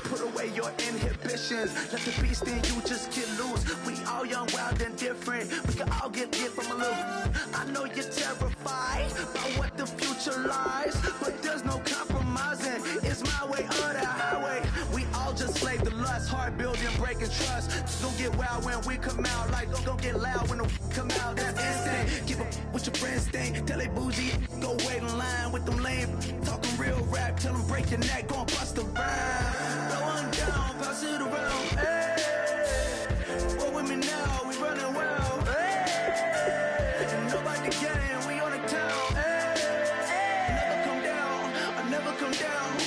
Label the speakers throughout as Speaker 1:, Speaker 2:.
Speaker 1: Put away your inhibitions. Let the beast in you just get loose. We all young, wild, and different. We can all get from a little. I know you're terrified about what the future lies, but there's no compromising. It's my way or the highway. We all just slave the lust, heart building, breaking trust. Don't get wild when we come out. Like don't get loud when the come out. That's instant. Give up with your friends thing. Tell they bougie, go wait in line with them lame. Talking real rap, tell them break your neck, go and bust a rhyme. Going down, pass it around. Hey, what with me now? We running wild. Hey, and nobody game, we on the town. Hey, never come down, I never come down.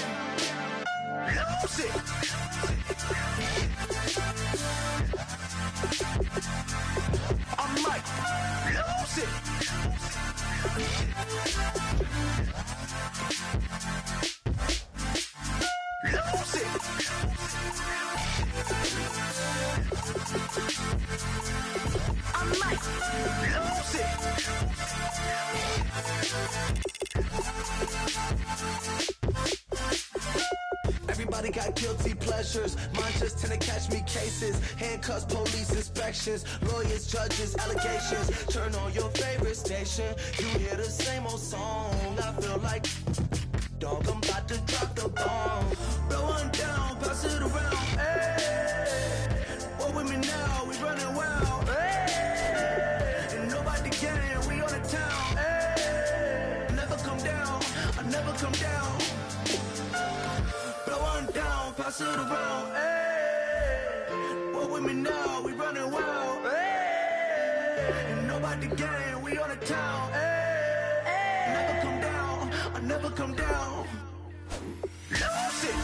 Speaker 1: Lose it. I might lose it. Lose it. I might lose it. Everybody got guilty pleasures. Mine just tend to catch me cases. Handcuffs, police inspections, lawyers, judges, allegations. Turn on your favorite station. You hear the same old song. I feel like dog, I'm about to drop the bomb. Blowing down, pass it around. Hey, what with me now? We running wild. Hey, and nobody game, we on the town. Hey, never come down, I never come down. Blowing down, pass it around. Hey, what with me now? We running wild. Hey, and nobody game, we on the town. Hey, never come down, I never come down. Lose it.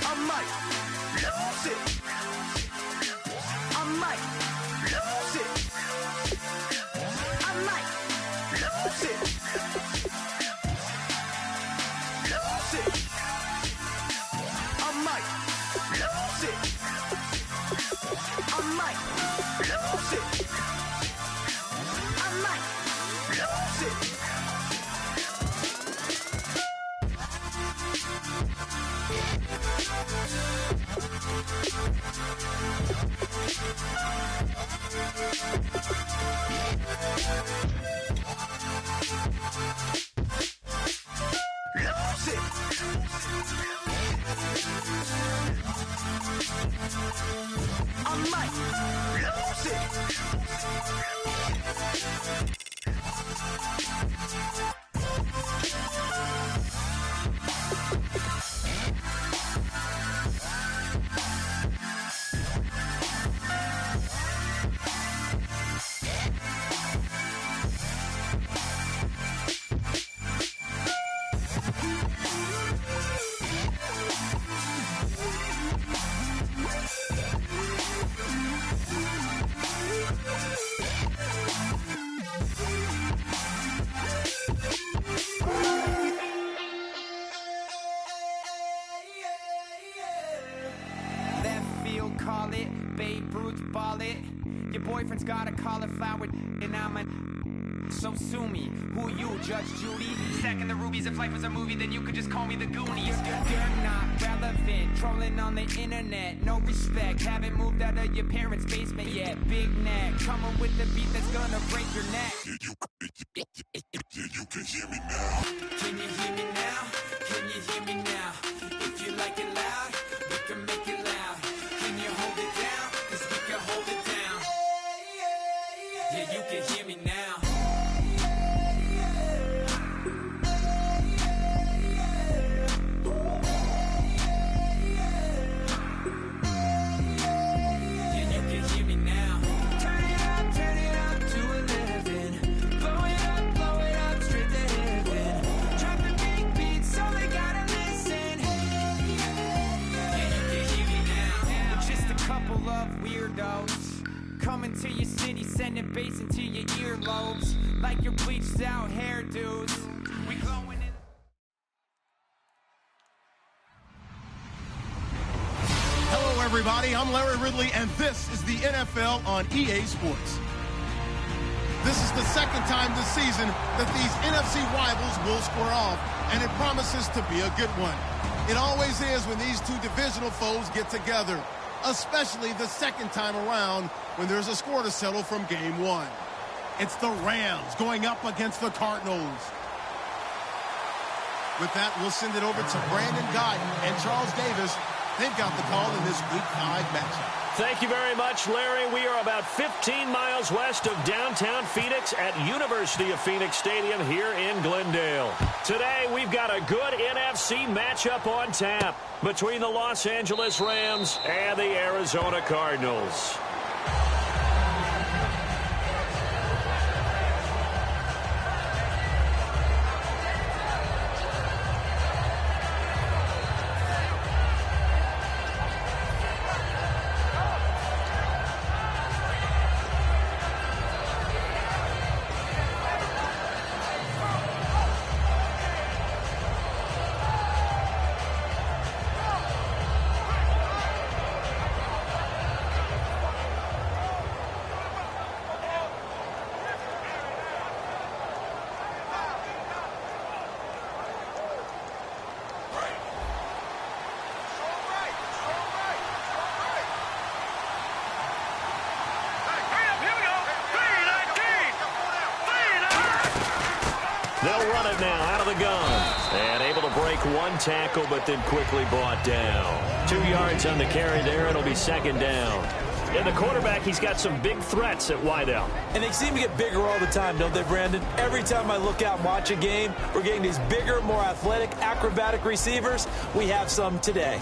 Speaker 1: I might lose it. I might lose it. I might lose it. Lose it. I might lose it. I might lose it. I might lose it. Lose it. I might lose it.
Speaker 2: Call it, Babe Ruth ball it. Your boyfriend's got a cauliflower and I'm a. So sue me, who you, Judge Judy? Stacking the rubies, if life was a movie, then you could just call me the Goonies. You're not relevant, trolling on the internet, no respect. Haven't moved out of your parents' basement yet. Big neck, coming with the beat that's gonna break your neck.
Speaker 3: Yeah, you can hear me now.
Speaker 2: Can you hear me now? Can you hear me now? If you like it loud, we can make it loud. Can you hold it down? 'Cause we can hold it down. Yeah, you can hear me now. Yeah, you can hear me now. Turn it up to 11. Blow it up straight to heaven. Dropping big beats, so they gotta listen. Yeah, you can hear me now. We're just a couple of weirdos coming to your city, sending bass into your earlobes like your bleached out hairdos. We glowing in.
Speaker 4: Hello, everybody. I'm Larry Ridley, and this is the NFL on EA Sports. This is the second time this season that these NFC rivals will square off, and it promises to be a good one. It always is when these two divisional foes get together, especially the second time around when there's a score to settle from game one. It's the Rams going up against the Cardinals. With that, we'll send it over to Brandon Guyton and Charles Davis. They've got the call in this Week 5 matchup.
Speaker 5: Thank you very much, Larry. We are about 15 miles west of downtown Phoenix at University of Phoenix Stadium here in Glendale. Today, we've got a good NFC matchup on tap between the Los Angeles Rams and the Arizona Cardinals. They'll run it now out of the gun. And able to break one tackle, but then quickly brought down. 2 yards on the carry there. It'll be second down. And the quarterback, he's got some big threats at wideout.
Speaker 6: And they seem to get bigger all the time, don't they, Brandon? Every time I look out and watch a game, we're getting these bigger, more athletic, acrobatic receivers. We have some today.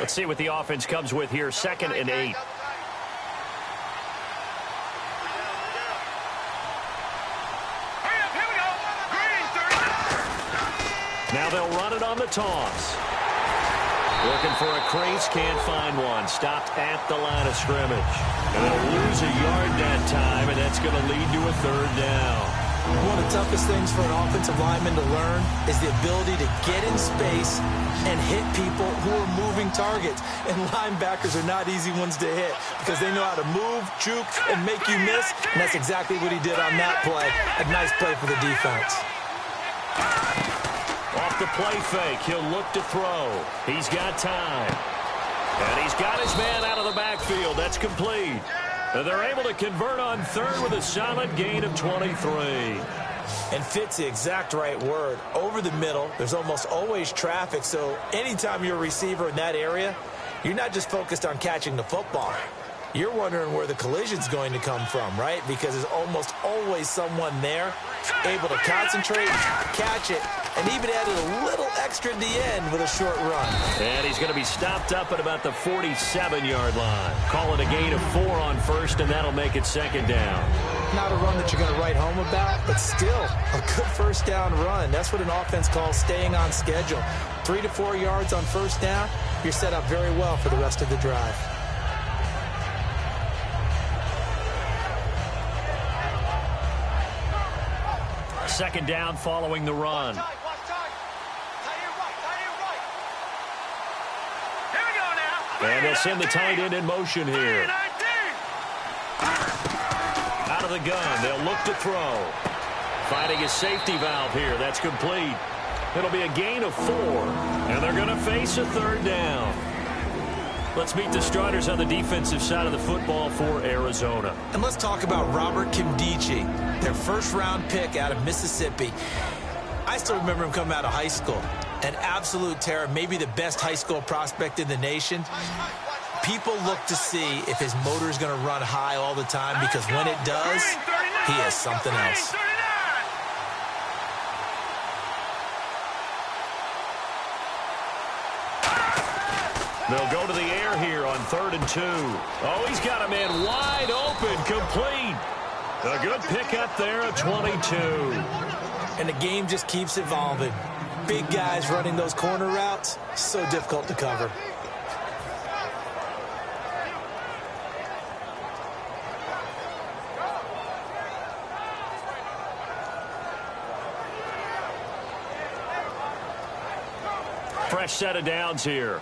Speaker 5: Let's see what the offense comes with here. 2nd and 8. Now they'll run it on the toss. Looking for a crease, can't find one. Stopped at the line of scrimmage. And they'll lose a yard that time, and that's going to lead to a 3rd down.
Speaker 6: One of the toughest things for an offensive lineman to learn is the ability to get in space and hit people who are moving targets. And linebackers are not easy ones to hit because they know how to move, juke, and make you miss. And that's exactly what he did on that play. A nice play for the defense.
Speaker 5: Off the play fake, he'll look to throw. He's got time. And he's got his man out of the backfield. That's complete. And they're able to convert on 3rd with a solid gain of 23.
Speaker 6: And fit's the exact right word. Over the middle, there's almost always traffic. So anytime you're a receiver in that area, you're not just focused on catching the football. You're wondering where the collision's going to come from, right? Because there's almost always someone there able to concentrate, catch it, and even added a little extra at the end with a short run.
Speaker 5: And he's going to be stopped up at about the 47-yard line. Call it a gain of 4 on 1st, and that'll make it 2nd down.
Speaker 6: Not a run that you're going to write home about, but still a good 1st down run. That's what an offense calls staying on schedule. 3 to 4 yards on 1st down, you're set up very well for the rest of the drive.
Speaker 5: Second down following the run. And they'll send the tight end in motion here. Out of the gun, they'll look to throw. Finding a safety valve here. That's complete. It'll be a gain of 4. And they're going to face a 3rd down. Let's meet the starters on the defensive side of the football for Arizona.
Speaker 6: And let's talk about Robert Kimdichie, their 1st-round pick out of Mississippi. I still remember him coming out of high school. An absolute terror, maybe the best high school prospect in the nation. People look to see if his motor is going to run high all the time because when it does, he is something else.
Speaker 5: They'll go to the air here on 3rd and 2. Oh, he's got a man wide open, complete. A good pickup there at 22.
Speaker 6: And the game just keeps evolving. Big guys running those corner routes, so difficult to cover.
Speaker 5: fresh set of downs here.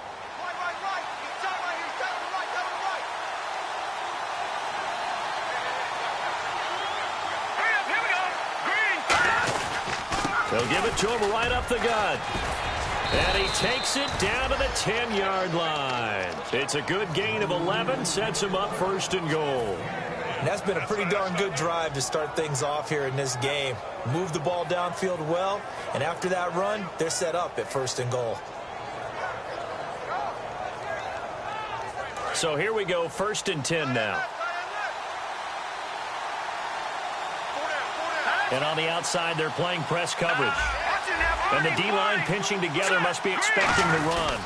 Speaker 5: They'll give it to him right up the gut. And he takes it down to the 10-yard line. It's a good gain of 11, sets him up 1st and goal.
Speaker 6: And that's been a pretty darn good drive to start things off here in this game. Move the ball downfield well, and after that run, they're set up at 1st and goal.
Speaker 5: So here we go, 1st and 10 now. And on the outside, they're playing press coverage. And the D-line pinching together must be expecting the run.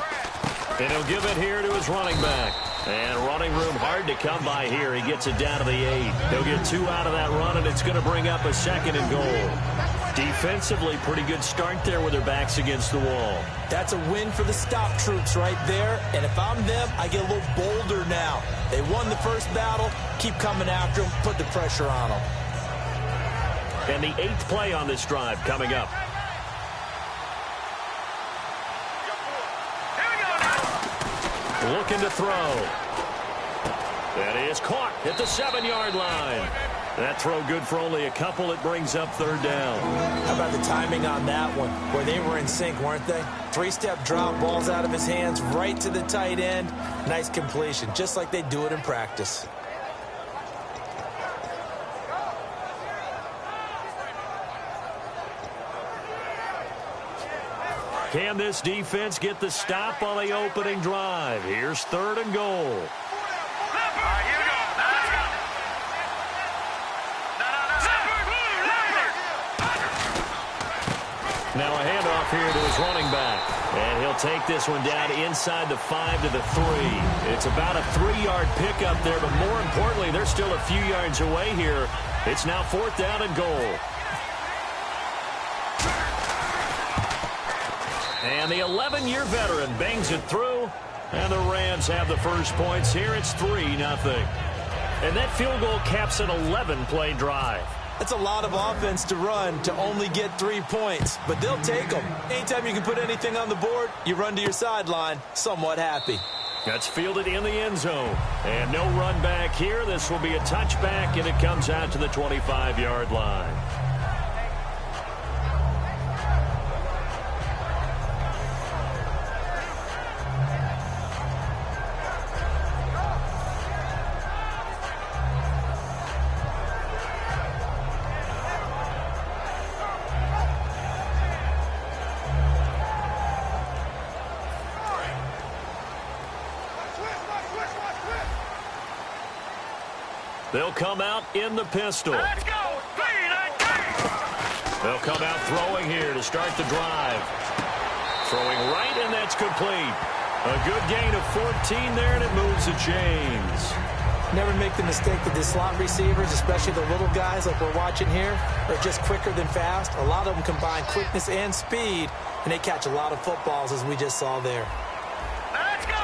Speaker 5: And he'll give it here to his running back. And running room hard to come by here. He gets it down to the 8. They'll get 2 out of that run, and it's going to bring up a 2nd and goal. Defensively, pretty good start there with their backs against the wall.
Speaker 6: That's a win for the stop troops right there. And if I'm them, I get a little bolder now. They won the first battle. Keep coming after them. Put the pressure on them.
Speaker 5: And the 8th play on this drive coming up. Looking to throw. That is caught at the 7-yard line. That throw good for only a couple. It brings up 3rd down.
Speaker 6: How about the timing on that one? Where they were in sync, weren't they? 3-step drop, balls out of his hands, right to the tight end. Nice completion, just like they do it in practice.
Speaker 5: Can this defense get the stop on the opening drive? Here's 3rd and goal. Now a handoff here to his running back. And he'll take this one down inside the 5 to the 3. It's about a 3-yard pickup there, but more importantly, they're still a few yards away here. It's now 4th down and goal. And the 11-year veteran bangs it through, and the Rams have the first points here. It's 3-0. And that field goal caps an 11-play drive.
Speaker 6: That's a lot of offense to run to only get 3 points, but they'll take them. Anytime you can put anything on the board, you run to your sideline, somewhat happy.
Speaker 5: That's fielded in the end zone. And no run back here. This will be a touchback, and it comes out to the 25-yard line. They'll come out in the pistol.
Speaker 7: Let's go!
Speaker 5: They'll come out throwing here to start the drive. Throwing right, and that's complete. A good gain of 14 there, and it moves the chains.
Speaker 6: Never make the mistake that the slot receivers, especially the little guys like we're watching here, are just quicker than fast. A lot of them combine quickness and speed, and they catch a lot of footballs, as we just saw there.
Speaker 7: Let's go!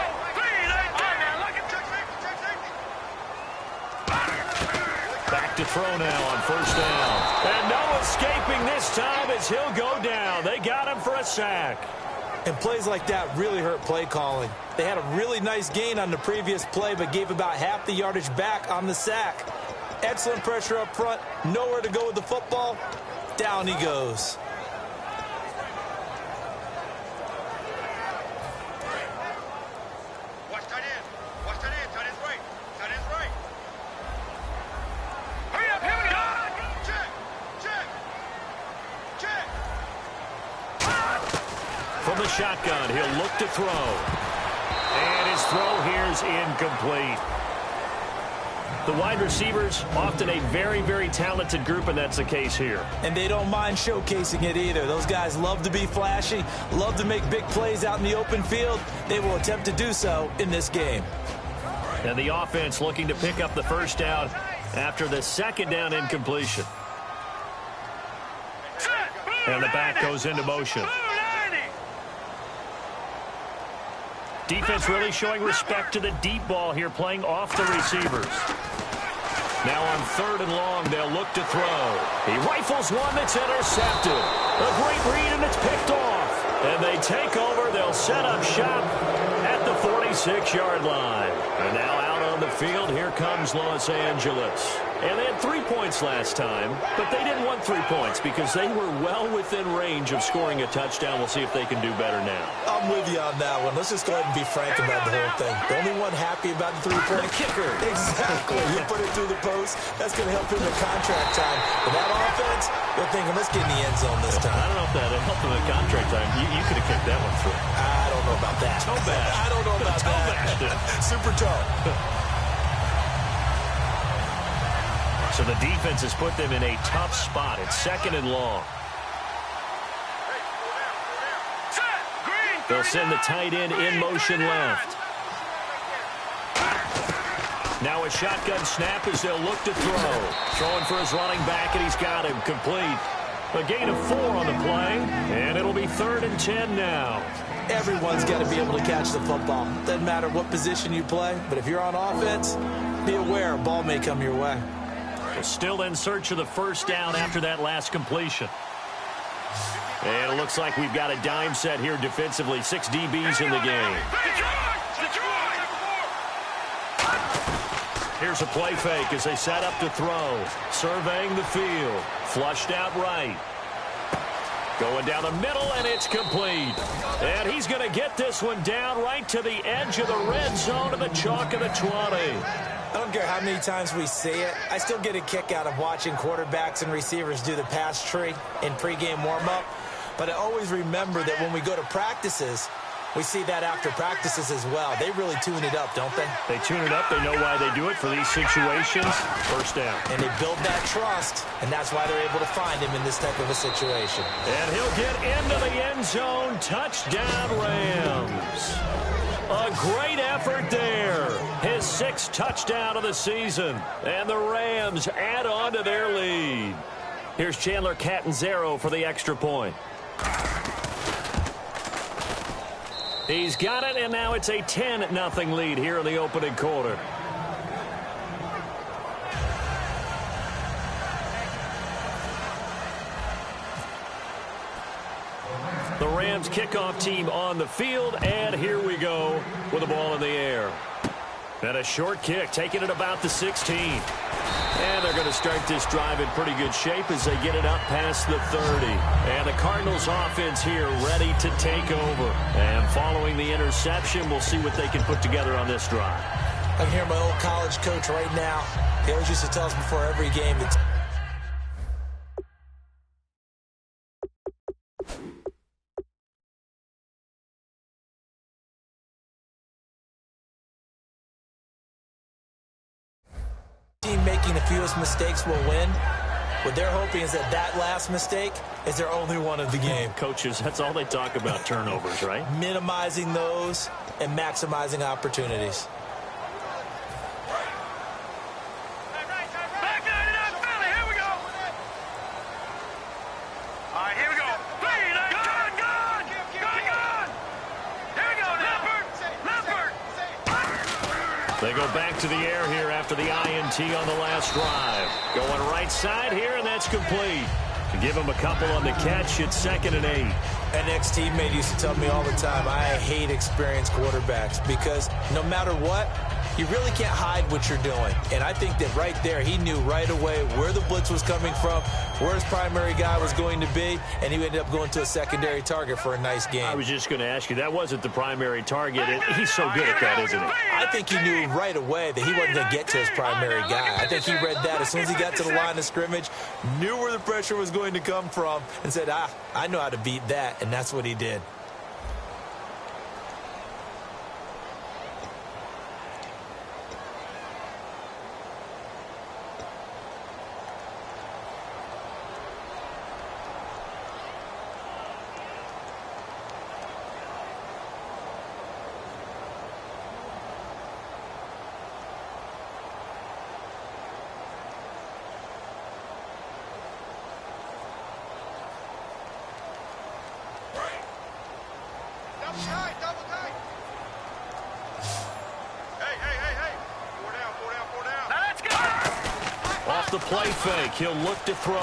Speaker 5: Back to throw now on 1st down. And no escaping this time as he'll go down. They got him for a sack.
Speaker 6: And plays like that really hurt play calling. They had a really nice gain on the previous play, but gave about half the yardage back on the sack. Excellent pressure up front. Nowhere to go with the football. Down he goes.
Speaker 7: Watch tight end. Watch tight end. Tight end's right. Tight end's right. Hurry up. Here we go. Check. Check. Check.
Speaker 5: From the shotgun, he'll look to throw. And his throw here's incomplete. The wide receivers, often a very, very talented group, and that's the case here.
Speaker 6: And they don't mind showcasing it either. Those guys love to be flashy, love to make big plays out in the open field. They will attempt to do so in this game.
Speaker 5: And the offense looking to pick up the first down after the 2nd down incompletion. And the back goes into motion. Defense really showing respect to the deep ball here, playing off the receivers. Now on 3rd and long, they'll look to throw. He rifles one that's intercepted. A great read, and it's picked off. And they take over. They'll set up shop at the 46-yard line. And now out on the field, here comes Los Angeles. And they had 3 points last time, but they didn't want 3 points because they were well within range of scoring a touchdown. We'll see if they can do better now.
Speaker 6: I'm with you on that one. Let's just go ahead and be frank about the whole thing. The only one happy about the 3-point
Speaker 5: kicker.
Speaker 6: Exactly. You put it through the post. That's going to help him in contract time. But that offense, they're thinking, let's get in the end zone this time.
Speaker 5: I don't know if that helped him in contract time. You could have kicked that one through.
Speaker 6: I don't know about that.
Speaker 5: Toe bash.
Speaker 6: I don't know about that. Super toe.
Speaker 5: So the defense has put them in a tough spot. It's 2nd and long. They'll send the tight end in motion left. Now a shotgun snap as they'll look to throw. Throwing for his running back, and he's got him complete. A gain of 4 on the play, and it'll be 3rd and 10 now.
Speaker 6: Everyone's got to be able to catch the football. Doesn't matter what position you play, but if you're on offense, be aware a ball may come your way.
Speaker 5: Still in search of the first down after that last completion. And it looks like we've got a dime set here defensively. 6 DBs in the game. Here's a play fake as they set up to throw. Surveying the field. Flushed out right. Going down the middle, and it's complete. And he's going to get this one down right to the edge of the red zone of the chalk of the 20.
Speaker 6: I don't care how many times we see it. I still get a kick out of watching quarterbacks and receivers do the pass tree in pregame warm-up. But I always remember that when we go to practices, we see that after practices as well. They really tune it up, don't they?
Speaker 5: They tune it up. They know why they do it for these situations. First down.
Speaker 6: And they build that trust, and that's why they're able to find him in this type of a situation.
Speaker 5: And he'll get into the end zone. Touchdown, Rams. A great effort there. His 6th touchdown of the season. And the Rams add on to their lead. Here's Chandler Catanzaro for the extra point. He's got it, and now it's a 10-0 lead here in the opening quarter. The Rams kickoff team on the field, and here we go with the ball in the air. And a short kick, taking it about the 16. And they're going to start this drive in pretty good shape as they get it up past the 30. And the Cardinals offense here ready to take over. And following the interception, we'll see what they can put together on this drive.
Speaker 6: I can hear my old college coach right now. He always used to tell us before every game that team making the fewest mistakes will win. What they're hoping is that that last mistake is their only one of the game.
Speaker 5: Coaches, that's all they talk about, turnovers, right?
Speaker 6: Minimizing those and maximizing opportunities.
Speaker 5: They go back to the air here after the INT on the last drive. Going right side here, and that's complete. To give him a couple on the catch, it's 2nd and 8.
Speaker 6: An ex-teammate used to tell me all the time, I hate experienced quarterbacks because no matter what, you really can't hide what you're doing. And I think that right there, he knew right away where the blitz was coming from, where his primary guy was going to be, and he ended up going to a secondary target for a nice game.
Speaker 5: I was just going to ask you, that wasn't the primary target. He's so good at that, isn't he?
Speaker 6: I think he knew right away that he wasn't going to get to his primary guy. I think he read that as soon as he got to the line of scrimmage, knew where the pressure was going to come from, and said, I know how to beat that, and that's what he did.
Speaker 5: Off the play fake, he'll look to throw.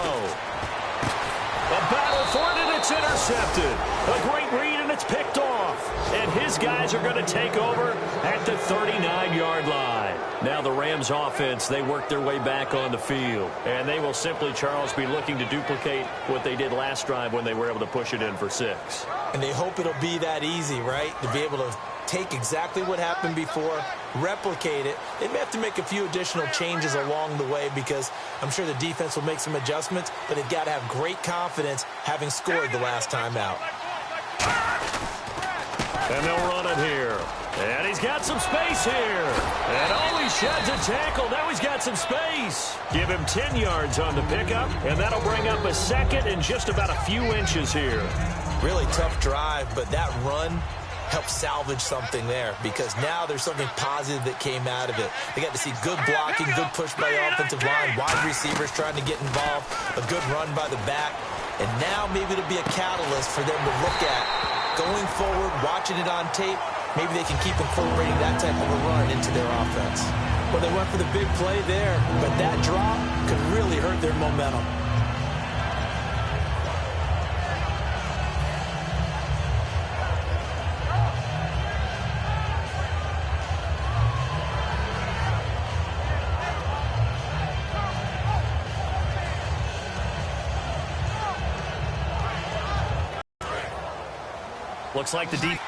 Speaker 5: A battle for it, and it's intercepted. A great read, and it's picked off. And his guys are going to take over at the 39-yard line. Now the Rams offense, they work their way back on the field. And they will simply, Charles, be looking to duplicate what they did last drive when they were able to push it in for 6.
Speaker 6: And they hope it'll be that easy, right? To be able to take exactly what happened before, replicate it. They may have to make a few additional changes along the way because I'm sure the defense will make some adjustments, but they've got to have great confidence having scored the last time out.
Speaker 5: And they'll run it here. And he's got some space here. And oh, he sheds a tackle. Now he's got some space. Give him 10 yards on the pickup, and that'll bring up a second and just about a few inches here.
Speaker 6: Really tough drive, but that run help salvage something there because now there's something positive that came out of it. They got to see good blocking, good push by the offensive line, wide receivers trying to get involved, a good run by the back, and now maybe it'll be a catalyst for them to look at going forward, watching it on tape. Maybe they can keep incorporating that type of a run into their offense. Well, they went for the big play there, but that drop could really hurt their momentum.
Speaker 5: Looks like the deep.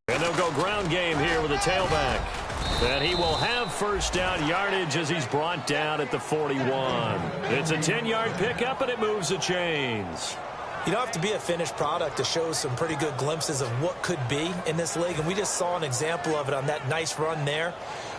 Speaker 5: And they'll go ground game here with a tailback. And he will have first down yardage as he's brought down at the 41. It's a 10-yard pickup, and it moves the chains.
Speaker 6: You don't have to be a finished product to show some pretty good glimpses of what could be in this league, and we just saw an example of it on that nice run there.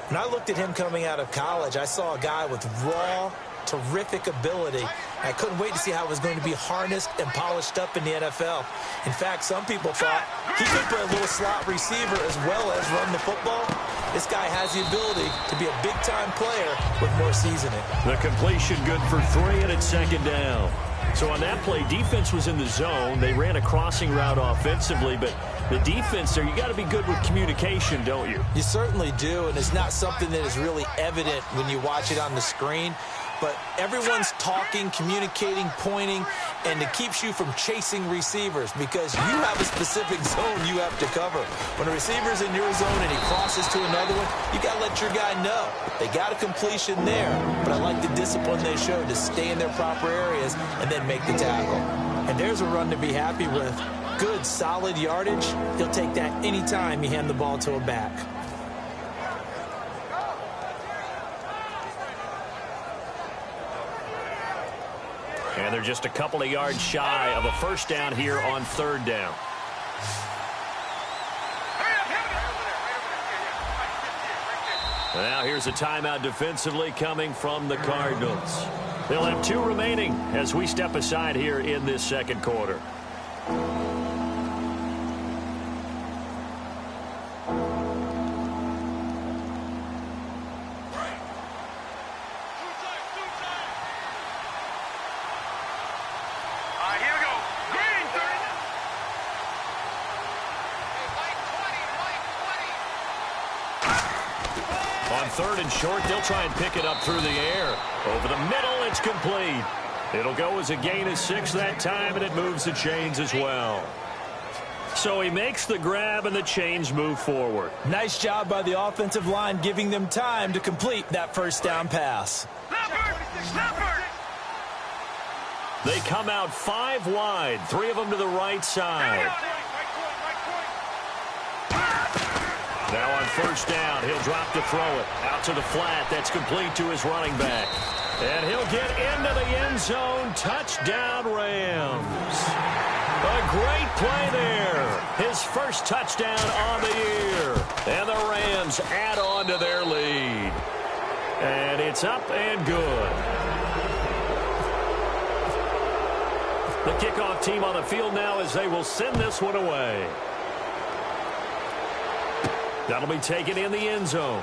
Speaker 6: When I looked at him coming out of college, I saw a guy with raw, terrific ability. I couldn't wait to see how it was going to be harnessed and polished up in the NFL. In fact, some people thought he could play a little slot receiver as well as run the football. This guy has the ability to be a big-time player with more seasoning.
Speaker 5: The completion good for 3, and it's second down. So on that play, defense was in the zone. They ran a crossing route offensively, but the defense there, you got to be good with communication, don't you?
Speaker 6: You certainly do, and it's not something that is really evident when you watch it on the screen. But everyone's talking, communicating, pointing, and it keeps you from chasing receivers because you have a specific zone you have to cover. When a receiver's in your zone and he crosses to another one, you got to let your guy know. They got a completion there, but I like the discipline they showed to stay in their proper areas and then make the tackle. And there's a run to be happy with. Good, solid yardage. He'll take that anytime you hand the ball to a back.
Speaker 5: And they're just a couple of yards shy of a first down here on third down. Now here's a timeout defensively coming from the Cardinals. They'll have 2 remaining as we step aside here in this second quarter. Third and short, they'll try and pick it up through the air. Over the middle, it's complete. It'll go as a gain of 6 that time, and it moves the chains as well. So he makes the grab, and the chains move forward.
Speaker 6: Nice job by the offensive line, giving them time to complete that first down pass.
Speaker 5: They come out 5 wide, 3 of them to the right side. Now on first down, he'll drop to throw it. Out to the flat. That's complete to his running back. And he'll get into the end zone. Touchdown, Rams. A great play there. His first touchdown on the year. And the Rams add on to their lead. And it's up and good. The kickoff team on the field now as they will send this one away. That'll be taken in the end zone.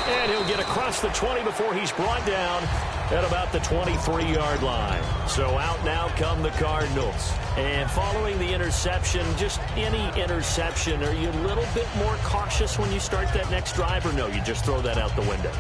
Speaker 5: And he'll get across the 20 before he's brought down at about the 23-yard line. So out now come the Cardinals. And following the interception, just any interception, are you a little bit more cautious when you start that next drive, or no, you just throw that out the window?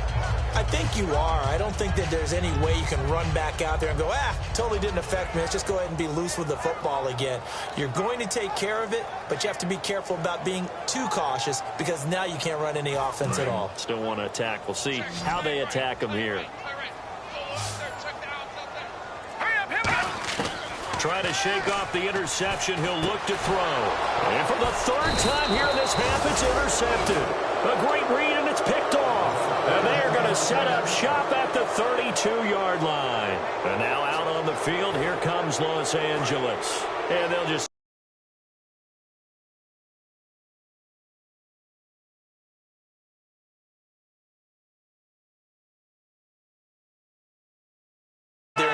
Speaker 6: I think you are. I don't think that there's any way you can run back out there and go, totally didn't affect me. Let's just go ahead and be loose with the football again. You're going to take care of it, but you have to be careful about being too cautious because now you can't run any offense at all.
Speaker 5: Still want to attack. We'll see how they attack him here. Try to shake off the interception. He'll look to throw. And for the third time here in this half, it's intercepted. A great read, and it's picked off. And they are going to set up shop at the 32-yard line. And now out on the field, here comes Los Angeles. And they'll just...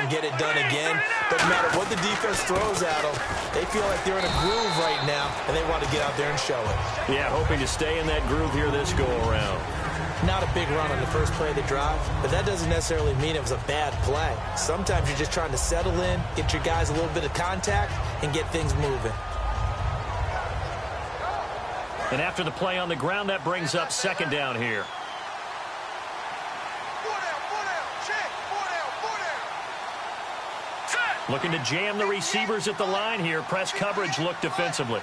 Speaker 6: get it done again. Doesn't matter what the defense throws at them. They feel like they're in a groove right now, and they want to get out there and show it.
Speaker 5: Yeah, hoping to stay in that groove here this go-around.
Speaker 6: Not a big run on the first play of the drive, but that doesn't necessarily mean it was a bad play. Sometimes you're just trying to settle in, get your guys a little bit of contact, and get things moving.
Speaker 5: And after the play on the ground, that brings up second down here. Looking to jam the receivers at the line here. Press coverage look defensively.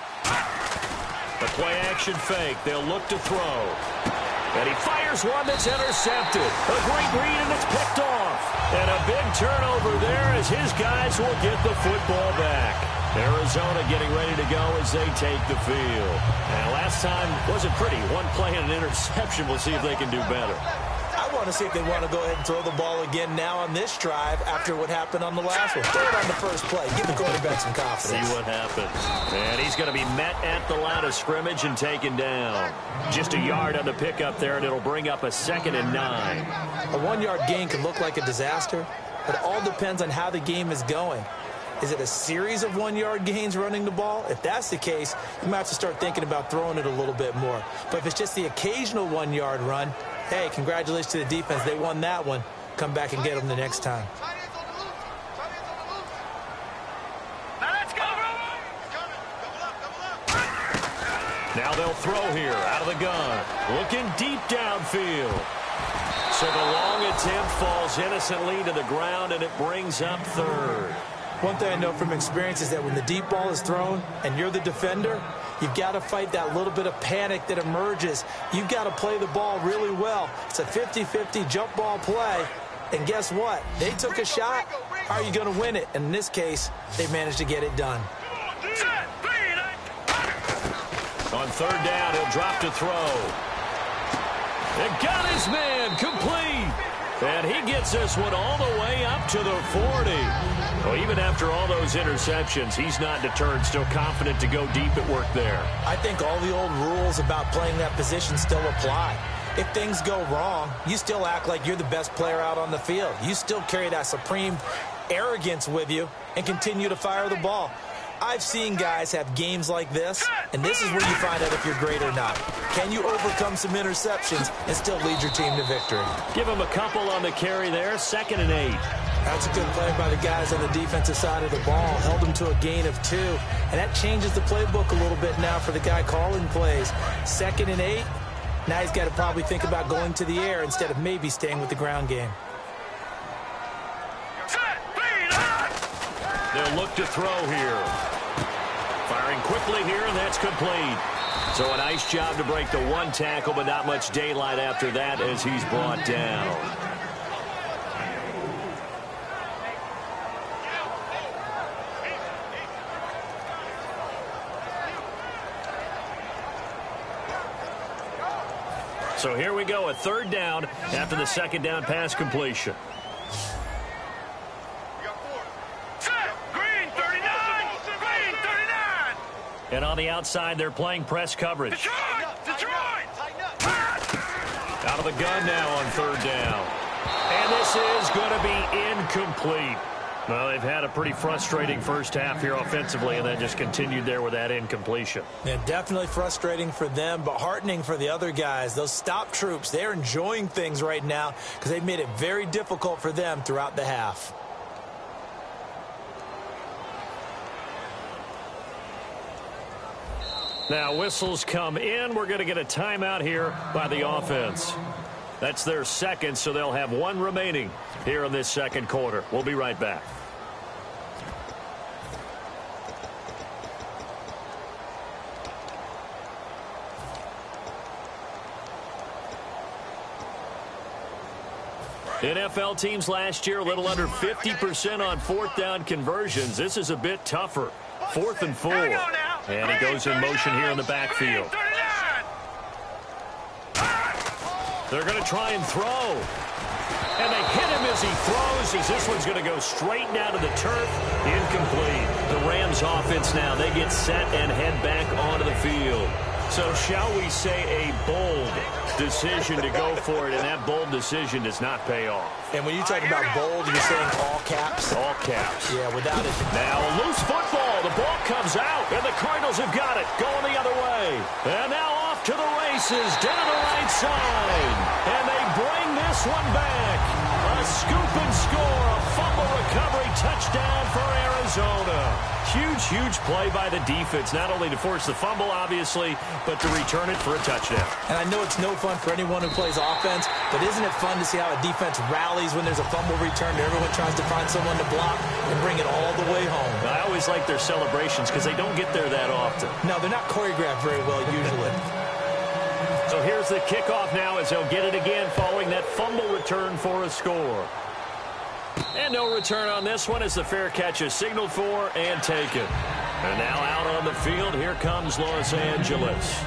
Speaker 5: The play action fake. They'll look to throw. And he fires one that's intercepted. A great read, and it's picked off. And a big turnover there as his guys will get the football back. Arizona getting ready to go as they take the field. And last time wasn't pretty. One play and an interception. We'll see if they can do better.
Speaker 6: I want to see if they want to go ahead and throw the ball again now on this drive after what happened on the last one. Throw it on the first play. Give the quarterback some confidence.
Speaker 5: See what happens. And he's going to be met at the line of scrimmage and taken down. Just a yard on the pickup there, and it'll bring up a 2nd and 9.
Speaker 6: A 1-yard gain can look like a disaster, but it all depends on how the game is going. Is it a series of 1-yard gains running the ball? If that's the case, you might have to start thinking about throwing it a little bit more. But if it's just the occasional 1-yard run, hey, congratulations to the defense. They won that one. Come back and get them the next time.
Speaker 5: Now they'll throw here out of the gun. Looking deep downfield. So the long attempt falls innocently to the ground, and it brings up third.
Speaker 6: One thing I know from experience is that when the deep ball is thrown and you're the defender, you've got to fight that little bit of panic that emerges. You've got to play the ball really well. It's a 50-50 jump ball play. And guess what? They took a shot. How are you going to win it? And in this case, they managed to get it done.
Speaker 5: On third down, he'll drop to throw. And got his man complete. And he gets this one all the way up to the 40. Well, even after all those interceptions, he's not deterred, still confident to go deep at work there.
Speaker 6: I think all the old rules about playing that position still apply. If things go wrong, you still act like you're the best player out on the field. You still carry that supreme arrogance with you and continue to fire the ball. I've seen guys have games like this, and this is where you find out if you're great or not. Can you overcome some interceptions and still lead your team to victory?
Speaker 5: Give him a couple on the carry there, 2nd and 8.
Speaker 6: That's a good play by the guys on the defensive side of the ball. Held them to a gain of 2, and that changes the playbook a little bit now for the guy calling plays. 2nd and 8, now he's got to probably think about going to the air instead of maybe staying with the ground game.
Speaker 5: They'll look to throw here. Firing quickly here, and that's complete. So a nice job to break the one tackle, but not much daylight after that as he's brought down. So here we go, a third down after the 2nd down pass completion. And on the outside, they're playing press coverage. Detroit! Out of the gun now on third down. And this is going to be incomplete. Well, they've had a pretty frustrating first half here offensively and then just continued there with that incompletion.
Speaker 6: Yeah, definitely frustrating for them, but heartening for the other guys. Those stop troops, they're enjoying things right now because they've made it very difficult for them throughout the half.
Speaker 5: Now whistles come in. We're going to get a timeout here by the offense. That's their second, so they'll have one remaining here in this second quarter. We'll be right back. NFL teams last year a little under 50% on fourth down conversions. This is a bit tougher. 4th and 4. And he goes in motion here in the backfield. They're going to try and throw. And they hit him as he throws, as this one's going to go straight down to the turf. Incomplete. The Rams offense now, they get set and head back onto the field. So shall we say a bold decision to go for it, and that bold decision does not pay off.
Speaker 6: And when you talk about bold, you're saying all caps?
Speaker 5: All caps.
Speaker 6: Yeah, without it.
Speaker 5: Now a loose football. The ball comes out, and the Cardinals have got it. Going the other way. And now off to the races, down the right side. And they bring this one back. A scoop and score. A fumble recovery touchdown for Arizona. Huge play by the defense, not only to force the fumble, obviously, but to return it for a touchdown.
Speaker 6: And I know it's no fun for anyone who plays offense, but isn't it fun to see how a defense rallies when there's a fumble return? Everyone tries to find someone to block and bring it all the way home.
Speaker 5: I always like their celebrations because they don't get there that often.
Speaker 6: No, they're not choreographed very well usually.
Speaker 5: So here's the kickoff now as they'll get it again following that fumble return for a score. And no return on this one as the fair catch is signaled for and taken. And now out on the field, here comes Los Angeles.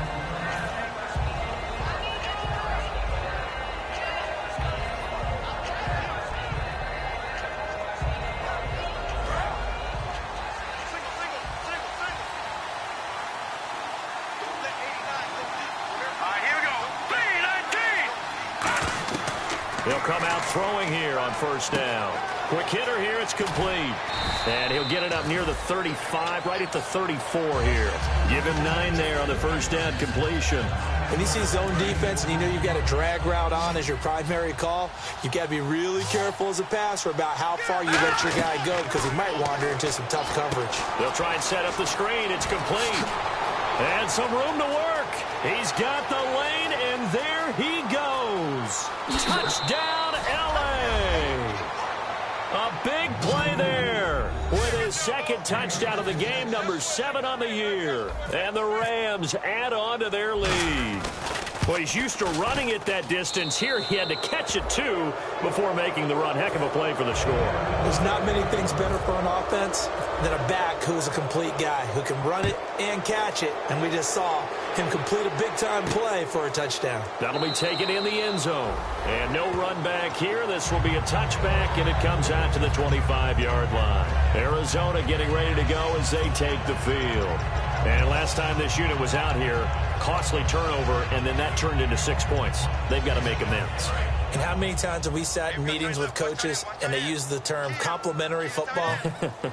Speaker 5: He'll come out throwing here on first down. Quick hitter here, it's complete. And he'll get it up near the 35, right at the 34 here. Give him 9 there on the first down completion.
Speaker 6: When you see zone defense and you know you've got a drag route on as your primary call, you've got to be really careful as a passer about how far you let your guy go because he might wander into some tough coverage.
Speaker 5: They'll try and set up the screen. It's complete. And some room to work. He's got the lane, and there he goes. Touchdown, L.A. A big play there with his second touchdown of the game, number 7 on the year. And the Rams add on to their lead. Well, he's used to running it that distance. Here he had to catch it, too, before making the run. Heck of a play for the score.
Speaker 6: There's not many things better for an offense than a back who's a complete guy who can run it and catch it. And we just saw him complete a big-time play for a touchdown.
Speaker 5: That'll be taken in the end zone. And no run back here. This will be a touchback, and it comes out to the 25-yard line. Arizona getting ready to go as they take the field. And last time this unit was out here, costly turnover, and then that turned into 6 points. They've got to make amends.
Speaker 6: And how many times have we sat in meetings with coaches and they use the term complementary football?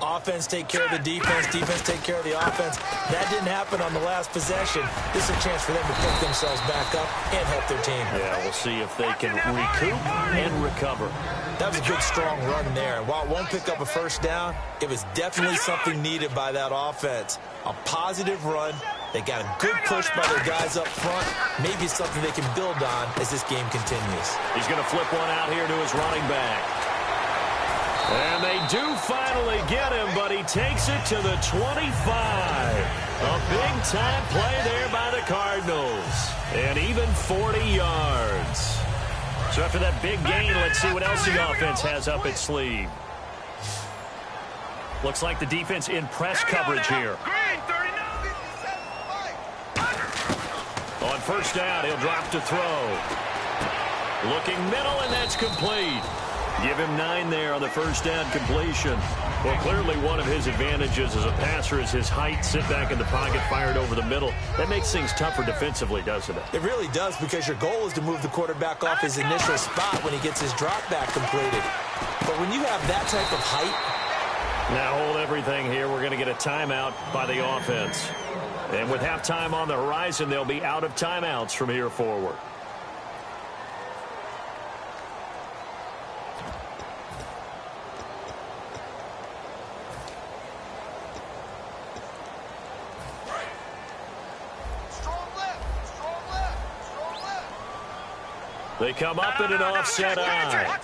Speaker 6: Offense take care of the defense, defense take care of the offense. That didn't happen on the last possession. This is a chance for them to pick themselves back up and help their team.
Speaker 5: Yeah, we'll see if they can recoup and recover.
Speaker 6: That was a good, strong run there. While it won't pick up a first down, it was definitely something needed by that offense. A positive run. They got a good push by their guys up front. Maybe something they can build on as this game continues.
Speaker 5: He's going to flip one out here to his running back. And they do finally get him, but he takes it to the 25. A big-time play there by the Cardinals. And even 40 yards. So after that big gain, let's see what else the offense has up its sleeve. Looks like the defense in press coverage here. On first down, he'll drop to throw. Looking middle, and that's complete. Give him 9 there on the first down completion. Well, clearly one of his advantages as a passer is his height. Sit back in the pocket, fired over the middle. That makes things tougher defensively, doesn't it?
Speaker 6: It really does, because your goal is to move the quarterback off his initial spot when he gets his drop back completed. But when you have that type of height
Speaker 5: Now hold everything here. We're going to get a timeout by the offense. And with halftime on the horizon, they'll be out of timeouts from here forward. They come up in an offset eye.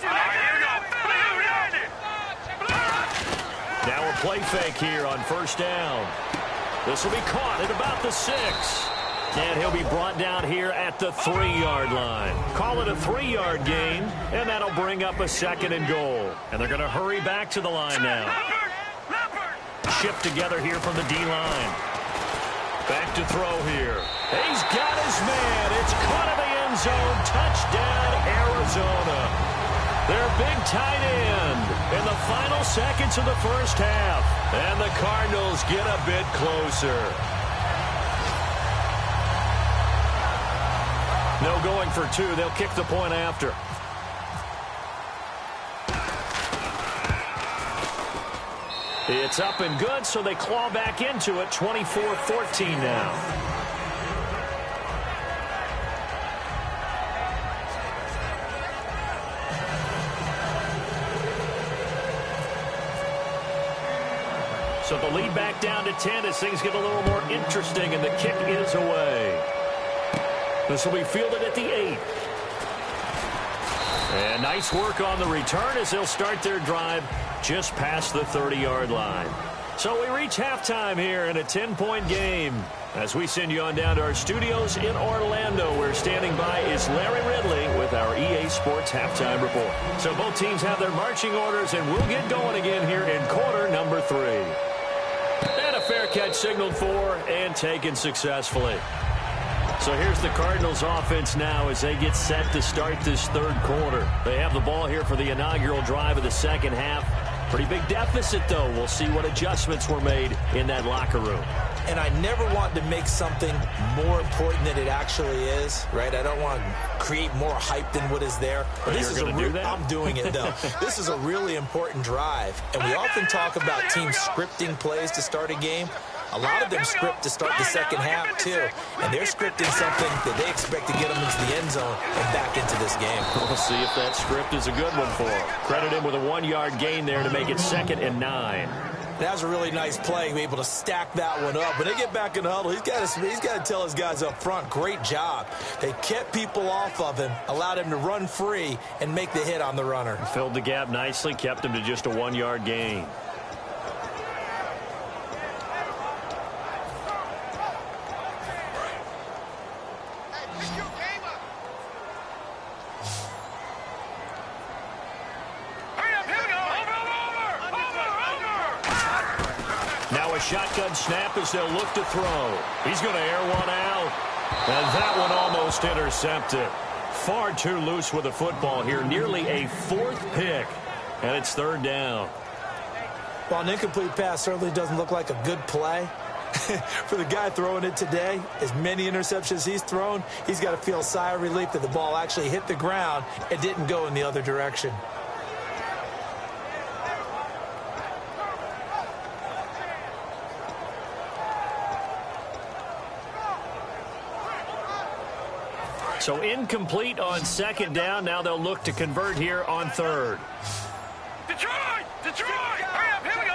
Speaker 5: Now a play fake here on first down. This will be caught at about the 6. And he'll be brought down here at the 3-yard line. Call it a 3-yard gain, and that'll bring up a 2nd and goal. And they're going to hurry back to the line now. Shift together here from the D-line. Back to throw here. He's got his man. It's caught in the end zone. Touchdown, Arizona. Their big tight end in the final seconds of the first half. And the Cardinals get a bit closer. No going for 2. They'll kick the point after. It's up and good, so they claw back into it. 24-14 now. So the lead back down to 10 as things get a little more interesting, and the kick is away. This will be fielded at the 8. And nice work on the return as they'll start their drive just past the 30-yard line. So we reach halftime here in a 10-point game. As we send you on down to our studios in Orlando, where standing by is Larry Ridley with our EA Sports Halftime Report. So both teams have their marching orders, and we'll get going again here in quarter number 3. And a fair catch signaled for and taken successfully. So here's the Cardinals offense now as they get set to start this third quarter. They have the ball here for the inaugural drive of the second half. Pretty big deficit, though. We'll see what adjustments were made in that locker room.
Speaker 6: And I never want to make something more important than it actually is, right? I don't want to create more hype than what is there. But this is I'm doing it, though. This is a really important drive. And we often talk about teams scripting plays to start a game. A lot of them script to start the second half, too. And they're scripting something that they expect to get them into the end zone and back into this game.
Speaker 5: We'll see if that script is a good one for them. Credit him with a 1-yard gain there to make it 2nd and 9.
Speaker 6: That was a really nice play, be able to stack that one up. When they get back in the huddle, he's got to tell his guys up front, great job. They kept people off of him, allowed him to run free, and make the hit on the runner.
Speaker 5: Filled the gap nicely, kept him to just a 1-yard gain. Shotgun snap as they'll look to throw. He's going to air one out. And that one almost intercepted. Far too loose with the football here. Nearly a 4th pick. And it's 3rd down.
Speaker 6: Well, an incomplete pass certainly doesn't look like a good play. For the guy throwing it today, as many interceptions he's thrown, he's got to feel a sigh of relief that the ball actually hit the ground and didn't go in the other direction.
Speaker 5: So incomplete on 2nd down. Now they'll look to convert here on 3rd.
Speaker 7: Detroit! Hurry up, here we go!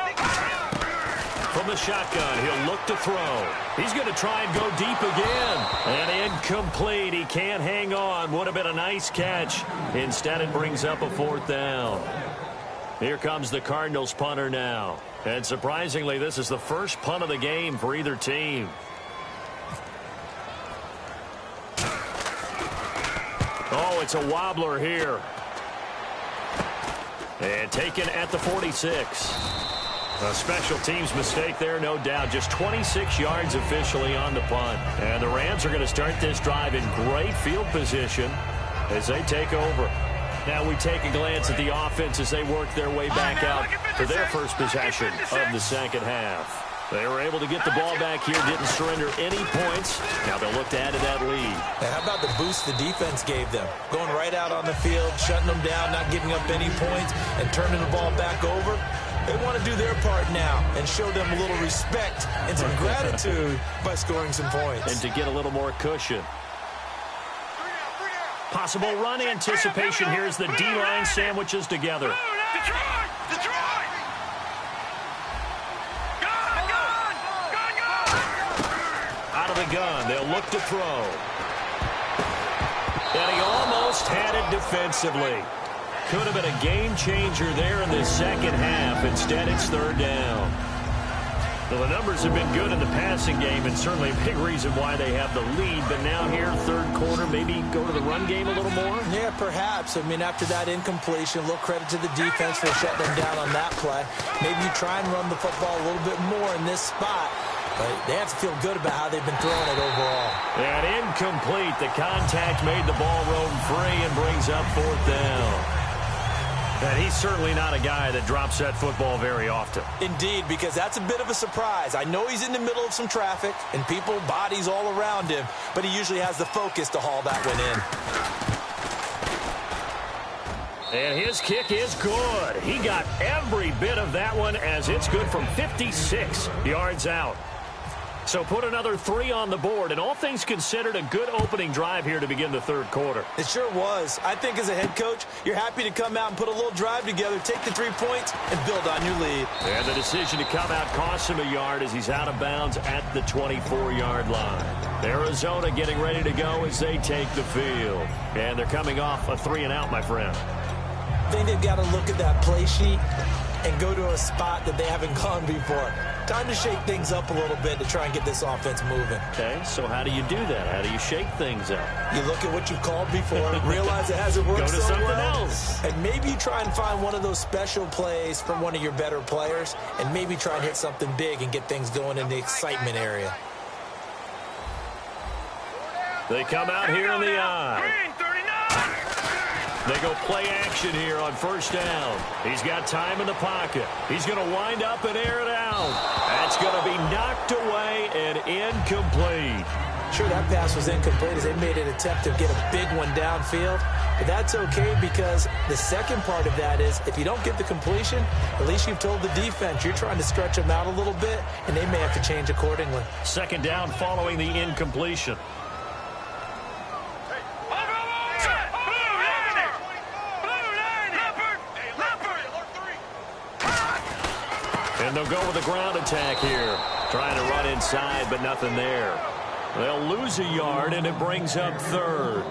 Speaker 5: From the shotgun, he'll look to throw. He's going to try and go deep again. And incomplete. He can't hang on. Would have been a nice catch. Instead, it brings up a 4th down. Here comes the Cardinals punter now. And surprisingly, this is the first punt of the game for either team. Oh, it's a wobbler here. And taken at the 46. A special teams mistake there, no doubt. Just 26 yards officially on the punt. And the Rams are going to start this drive in great field position as they take over. Now we take a glance at the offense as they work their way back out for their first possession of the second half. They were able to get the ball back here, didn't surrender any points. Now they'll look to add to that lead.
Speaker 6: And how about the boost the defense gave them? Going right out on the field, shutting them down, not giving up any points, and turning the ball back over. They want to do their part now and show them a little respect and some gratitude by scoring some points.
Speaker 5: And to get a little more cushion. Possible run anticipation here as the D-line sandwiches together. Out of the gun, they'll look to throw. And he almost had it defensively. Could have been a game changer there in the second half. Instead, it's third down. Well, the numbers have been good in the passing game, and certainly a big reason why they have the lead. But now here, third quarter, maybe go to the run game a little more?
Speaker 6: Yeah, perhaps. I mean, after that incompletion, a little credit to the defense for shutting them down on that play. Maybe you try and run the football a little bit more in this spot. But they have to feel good about how they've been throwing it overall.
Speaker 5: And incomplete. The contact made the ball roam free and brings up fourth down. And he's certainly not a guy that drops that football very often.
Speaker 6: Indeed, because that's a bit of a surprise. I know he's in the middle of some traffic and people, bodies all around him, but he usually has the focus to haul that one in.
Speaker 5: And his kick is good. He got every bit of that one as it's good from 56 yards out. So put another 3 on the board, and all things considered, a good opening drive here to begin the third quarter.
Speaker 6: It sure was. I think as a head coach, you're happy to come out and put a little drive together, take the 3 points, and build on your lead.
Speaker 5: And the decision to come out costs him a yard as he's out of bounds at the 24-yard line. Arizona getting ready to go as they take the field. And they're coming off a 3-and-out, my friend.
Speaker 6: I think they've got to look at that play sheet and go to a spot that they haven't gone before. Time to shake things up a little bit to try and get this offense moving.
Speaker 5: Okay, so how do you do that? How do you shake things up?
Speaker 6: You look at what you've called before, realize it hasn't worked
Speaker 5: Go to
Speaker 6: so
Speaker 5: something
Speaker 6: well,
Speaker 5: else.
Speaker 6: and maybe you try and find one of those special plays from one of your better players, and maybe try and hit something big and get things going in the excitement area.
Speaker 5: They come out here in the eye. They go play action here on first down. He's got time in the pocket. He's going to wind up and air it out. That's going to be knocked away and incomplete.
Speaker 6: Sure, that pass was incomplete as they made an attempt to get a big one downfield. But that's okay because the second part of that is if you don't get the completion, at least you've told the defense you're trying to stretch them out a little bit, and they may have to change accordingly.
Speaker 5: Second down following the incompletion. And they'll go with a ground attack here. Trying to run inside, but nothing there. They'll lose a yard, and it brings up third.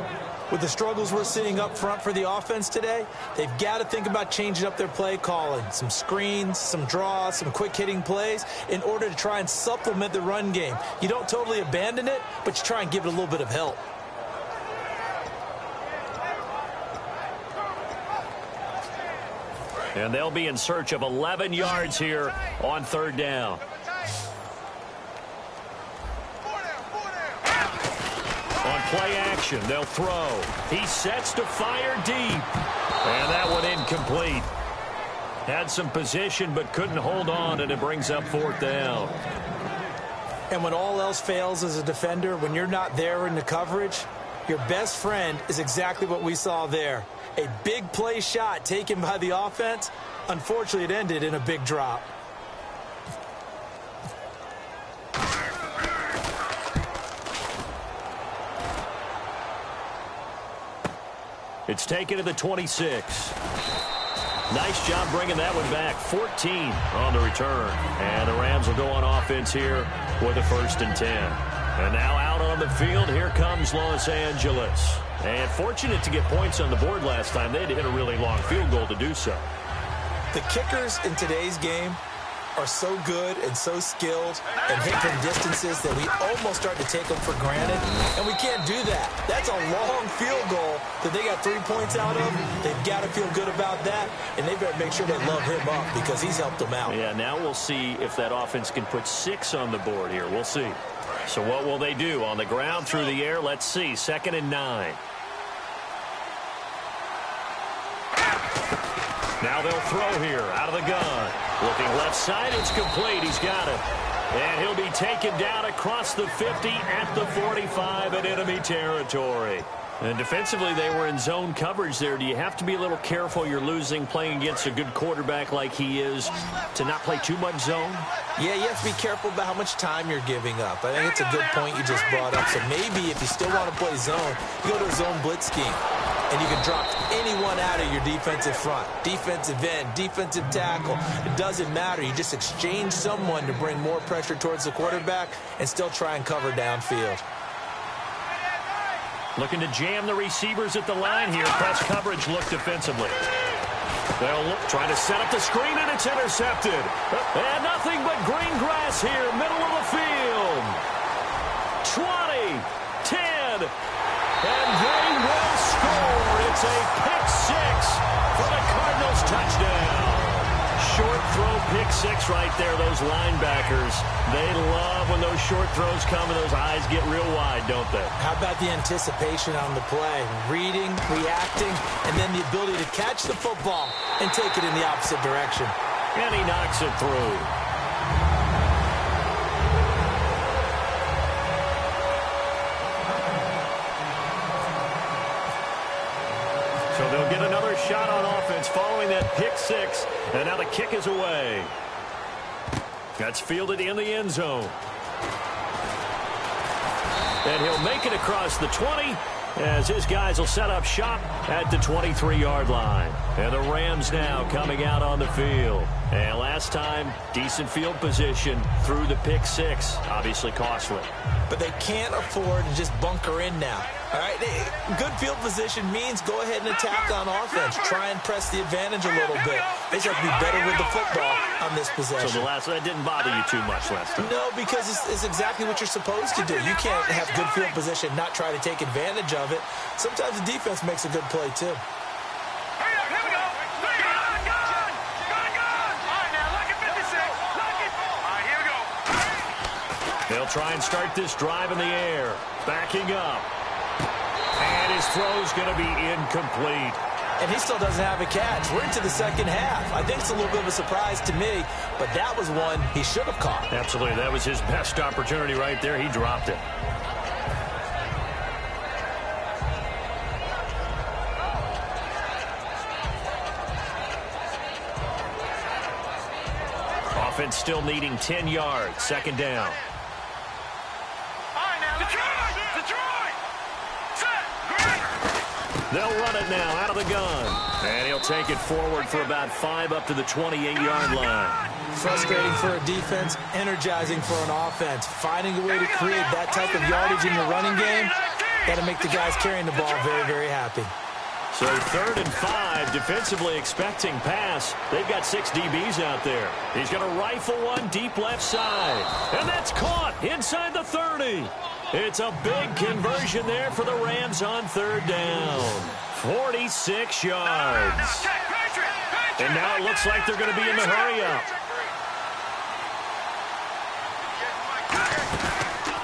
Speaker 6: With the struggles we're seeing up front for the offense today, they've got to think about changing up their play calling. Some screens, some draws, some quick-hitting plays in order to try and supplement the run game. You don't totally abandon it, but you try and give it a little bit of help.
Speaker 5: And they'll be in search of 11 yards here on third down. On play action, they'll throw. He sets to fire deep. And that one incomplete. Had some position but couldn't hold on, and it brings up fourth down.
Speaker 6: And when all else fails as a defender, when you're not there in the coverage, your best friend is exactly what we saw there. A big play shot taken by the offense. Unfortunately, it ended in a big drop.
Speaker 5: It's taken to the 26. Nice job bringing that one back. 14 on the return. And the Rams will go on offense here with a 1st and 10. And now out on the field, here comes Los Angeles. And fortunate to get points on the board last time. They had to hit a really long field goal to do so.
Speaker 6: The kickers in today's game are so good and so skilled and hit from distances that we almost start to take them for granted, and we can't do that. That's a long field goal that they got 3 points out of. They've got to feel good about that, and they better make sure they love him up because he's helped them out.
Speaker 5: Yeah, now we'll see if that offense can put 6 on the board here. We'll see. So what will they do? On the ground, through the air, let's see. 2nd and 9. Now they'll throw here out of the gun. Looking left side, it's complete. He's got it. And he'll be taken down across the 50 at the 45 in enemy territory. And defensively, they were in zone coverage there. Do you have to be a little careful? You're losing playing against a good quarterback like he is to not play too much zone?
Speaker 6: Yeah, you have to be careful about how much time you're giving up. I think it's a good point you just brought up. So maybe if you still want to play zone, you go to a zone blitz scheme. And you can drop anyone out of your defensive front. Defensive end, defensive tackle. It doesn't matter. You just exchange someone to bring more pressure towards the quarterback and still try and cover downfield.
Speaker 5: Looking to jam the receivers at the line here. Press coverage look defensively. They'll look, trying to set up the screen, and it's intercepted. And nothing but green grass here, middle of the field. 20, 10, and they will score. It's a pick six for the Cardinals touchdown. Short throw pick six right there, those linebackers. They love when those short throws come and those eyes get real wide, don't they?
Speaker 6: How about the anticipation on the play? Reading, reacting, and then the ability to catch the football and take it in the opposite direction.
Speaker 5: And he knocks it through. So they'll get another shot on offense following that pick six. And now the kick is away. That's fielded in the end zone. And he'll make it across the 20 as his guys will set up shop at the 23-yard line. And the Rams now coming out on the field. And last time, decent field position through the pick six. Obviously costly.
Speaker 6: But they can't afford to just bunker in now. All right, good field position means go ahead and attack on offense. Try and press the advantage a little bit. They just have to be better with the football on this possession.
Speaker 5: So that didn't bother you too much last time?
Speaker 6: No, because it's exactly what you're supposed to do. You can't have good field position, not try to take advantage of it. Sometimes the defense makes a good play, too.
Speaker 5: They'll try and start this drive in the air. Backing up. And his throw's going to be incomplete.
Speaker 6: And he still doesn't have a catch. We're into the second half. I think it's a little bit of a surprise to me, but that was one he should have caught.
Speaker 5: Absolutely. That was his best opportunity right there. He dropped it. Offense still needing 10 yards. Second down. They'll run it now out of the gun. And he'll take it forward for about 5 up to the 28-yard line.
Speaker 6: Frustrating for a defense, energizing for an offense. Finding a way to create that type of yardage in your running game, got to make the guys carrying the ball very, very happy.
Speaker 5: So 3rd and 5, defensively expecting pass. They've got 6 DBs out there. He's going to rifle one deep left side. And that's caught inside the 30. It's a big conversion there for the Rams on 3rd down. 46 yards. And now it looks like they're going to be in the hurry-up.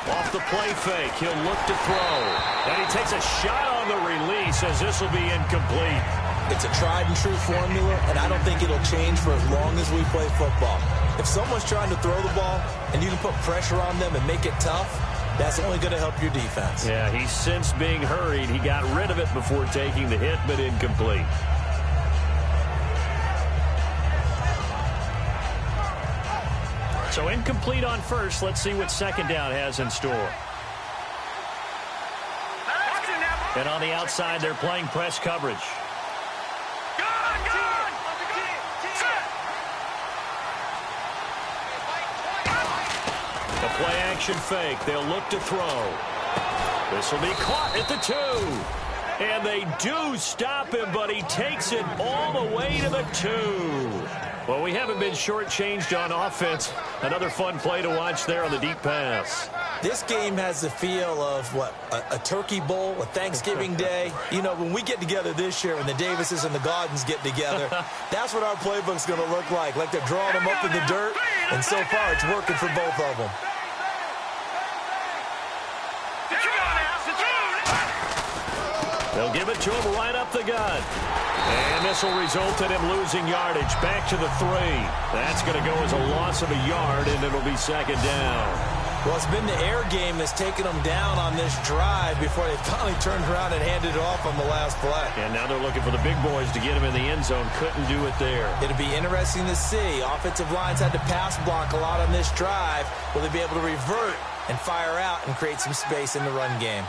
Speaker 5: Off the play fake, he'll look to throw. And he takes a shot on the release as this will be incomplete.
Speaker 6: It's a tried-and-true formula, and I don't think it'll change for as long as we play football. If someone's trying to throw the ball and you can put pressure on them and make it tough, that's only going to help your defense.
Speaker 5: Yeah, he's since being hurried. He got rid of it before taking the hit, but incomplete. So incomplete on first. Let's see what second down has in store. And on the outside, they're playing press coverage. The play action fake. They'll look to throw. This will be caught at the 2. And they do stop him, but he takes it all the way to the 2. Well, we haven't been shortchanged on offense. Another fun play to watch there on the deep pass.
Speaker 6: This game has the feel of, what, a turkey bowl, a Thanksgiving day. You know, when we get together this year, when the Davises and the Gaudens get together, that's what our playbook's going to look like they're drawing them up in the dirt, and so far it's working for both of them.
Speaker 5: They'll give it to him right up the gut. And this will result in him losing yardage. Back to the 3. That's going to go as a loss of a yard, and it'll be second down.
Speaker 6: Well, it's been the air game that's taken them down on this drive before they finally turned around and handed it off on the last play.
Speaker 5: And now they're looking for the big boys to get him in the end zone. Couldn't do it there.
Speaker 6: It'll be interesting to see. Offensive lines had to pass block a lot on this drive. Will they be able to revert and fire out and create some space in the run game?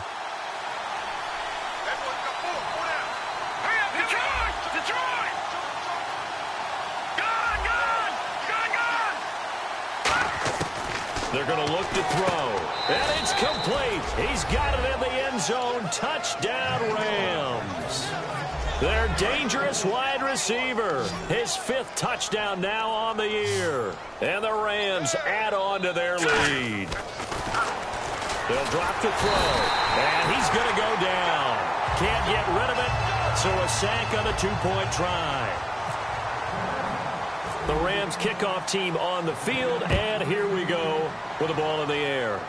Speaker 5: They're going to look to throw. And it's complete. He's got it in the end zone. Touchdown, Rams. Their dangerous wide receiver. His 5th touchdown now on the year. And the Rams add on to their lead. They'll drop the throw. And he's going to go down. Can't get rid of it. So a sack on a 2-point try. The Rams kickoff team on the field, and here we go with the ball in the air.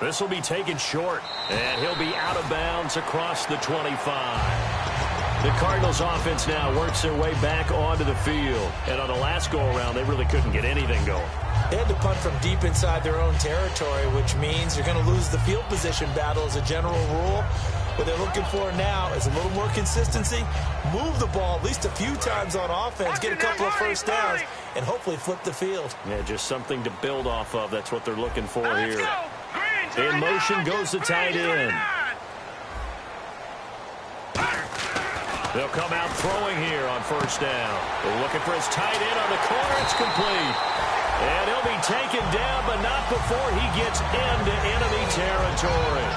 Speaker 5: This will be taken short, and he'll be out of bounds across the 25. The Cardinals offense now works their way back onto the field, and on the last go-around, they really couldn't get anything going.
Speaker 6: They had to punt from deep inside their own territory, which means you're going to lose the field position battle as a general rule. What they're looking for now is a little more consistency, move the ball at least a few times on offense, get a couple of first downs, and hopefully flip the field.
Speaker 5: Yeah, just something to build off of. That's what they're looking for here. In motion goes the tight end. They'll come out throwing here on first down. They're looking for his tight end on the corner. It's complete. And he'll be taken down, but not before he gets into enemy territory.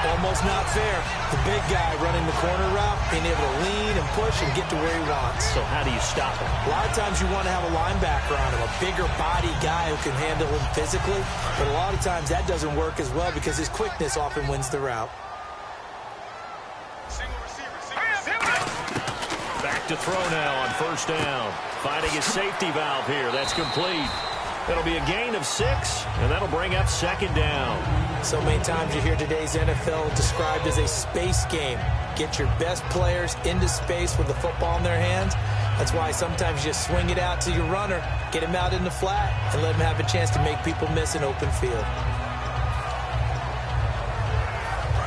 Speaker 6: Almost not fair. The big guy running the corner route, being able to lean and push and get to where he wants.
Speaker 5: So how do you stop him?
Speaker 6: A lot of times you want to have a linebacker on him, a bigger body guy who can handle him physically. But a lot of times that doesn't work as well because his quickness often wins the route.
Speaker 5: Back to throw now on first down. Finding his safety valve here. That's complete. It'll be a gain of 6, and that'll bring up second down.
Speaker 6: So many times you hear today's NFL described as a space game. Get your best players into space with the football in their hands. That's why sometimes you just swing it out to your runner, get him out in the flat, and let him have a chance to make people miss an open field.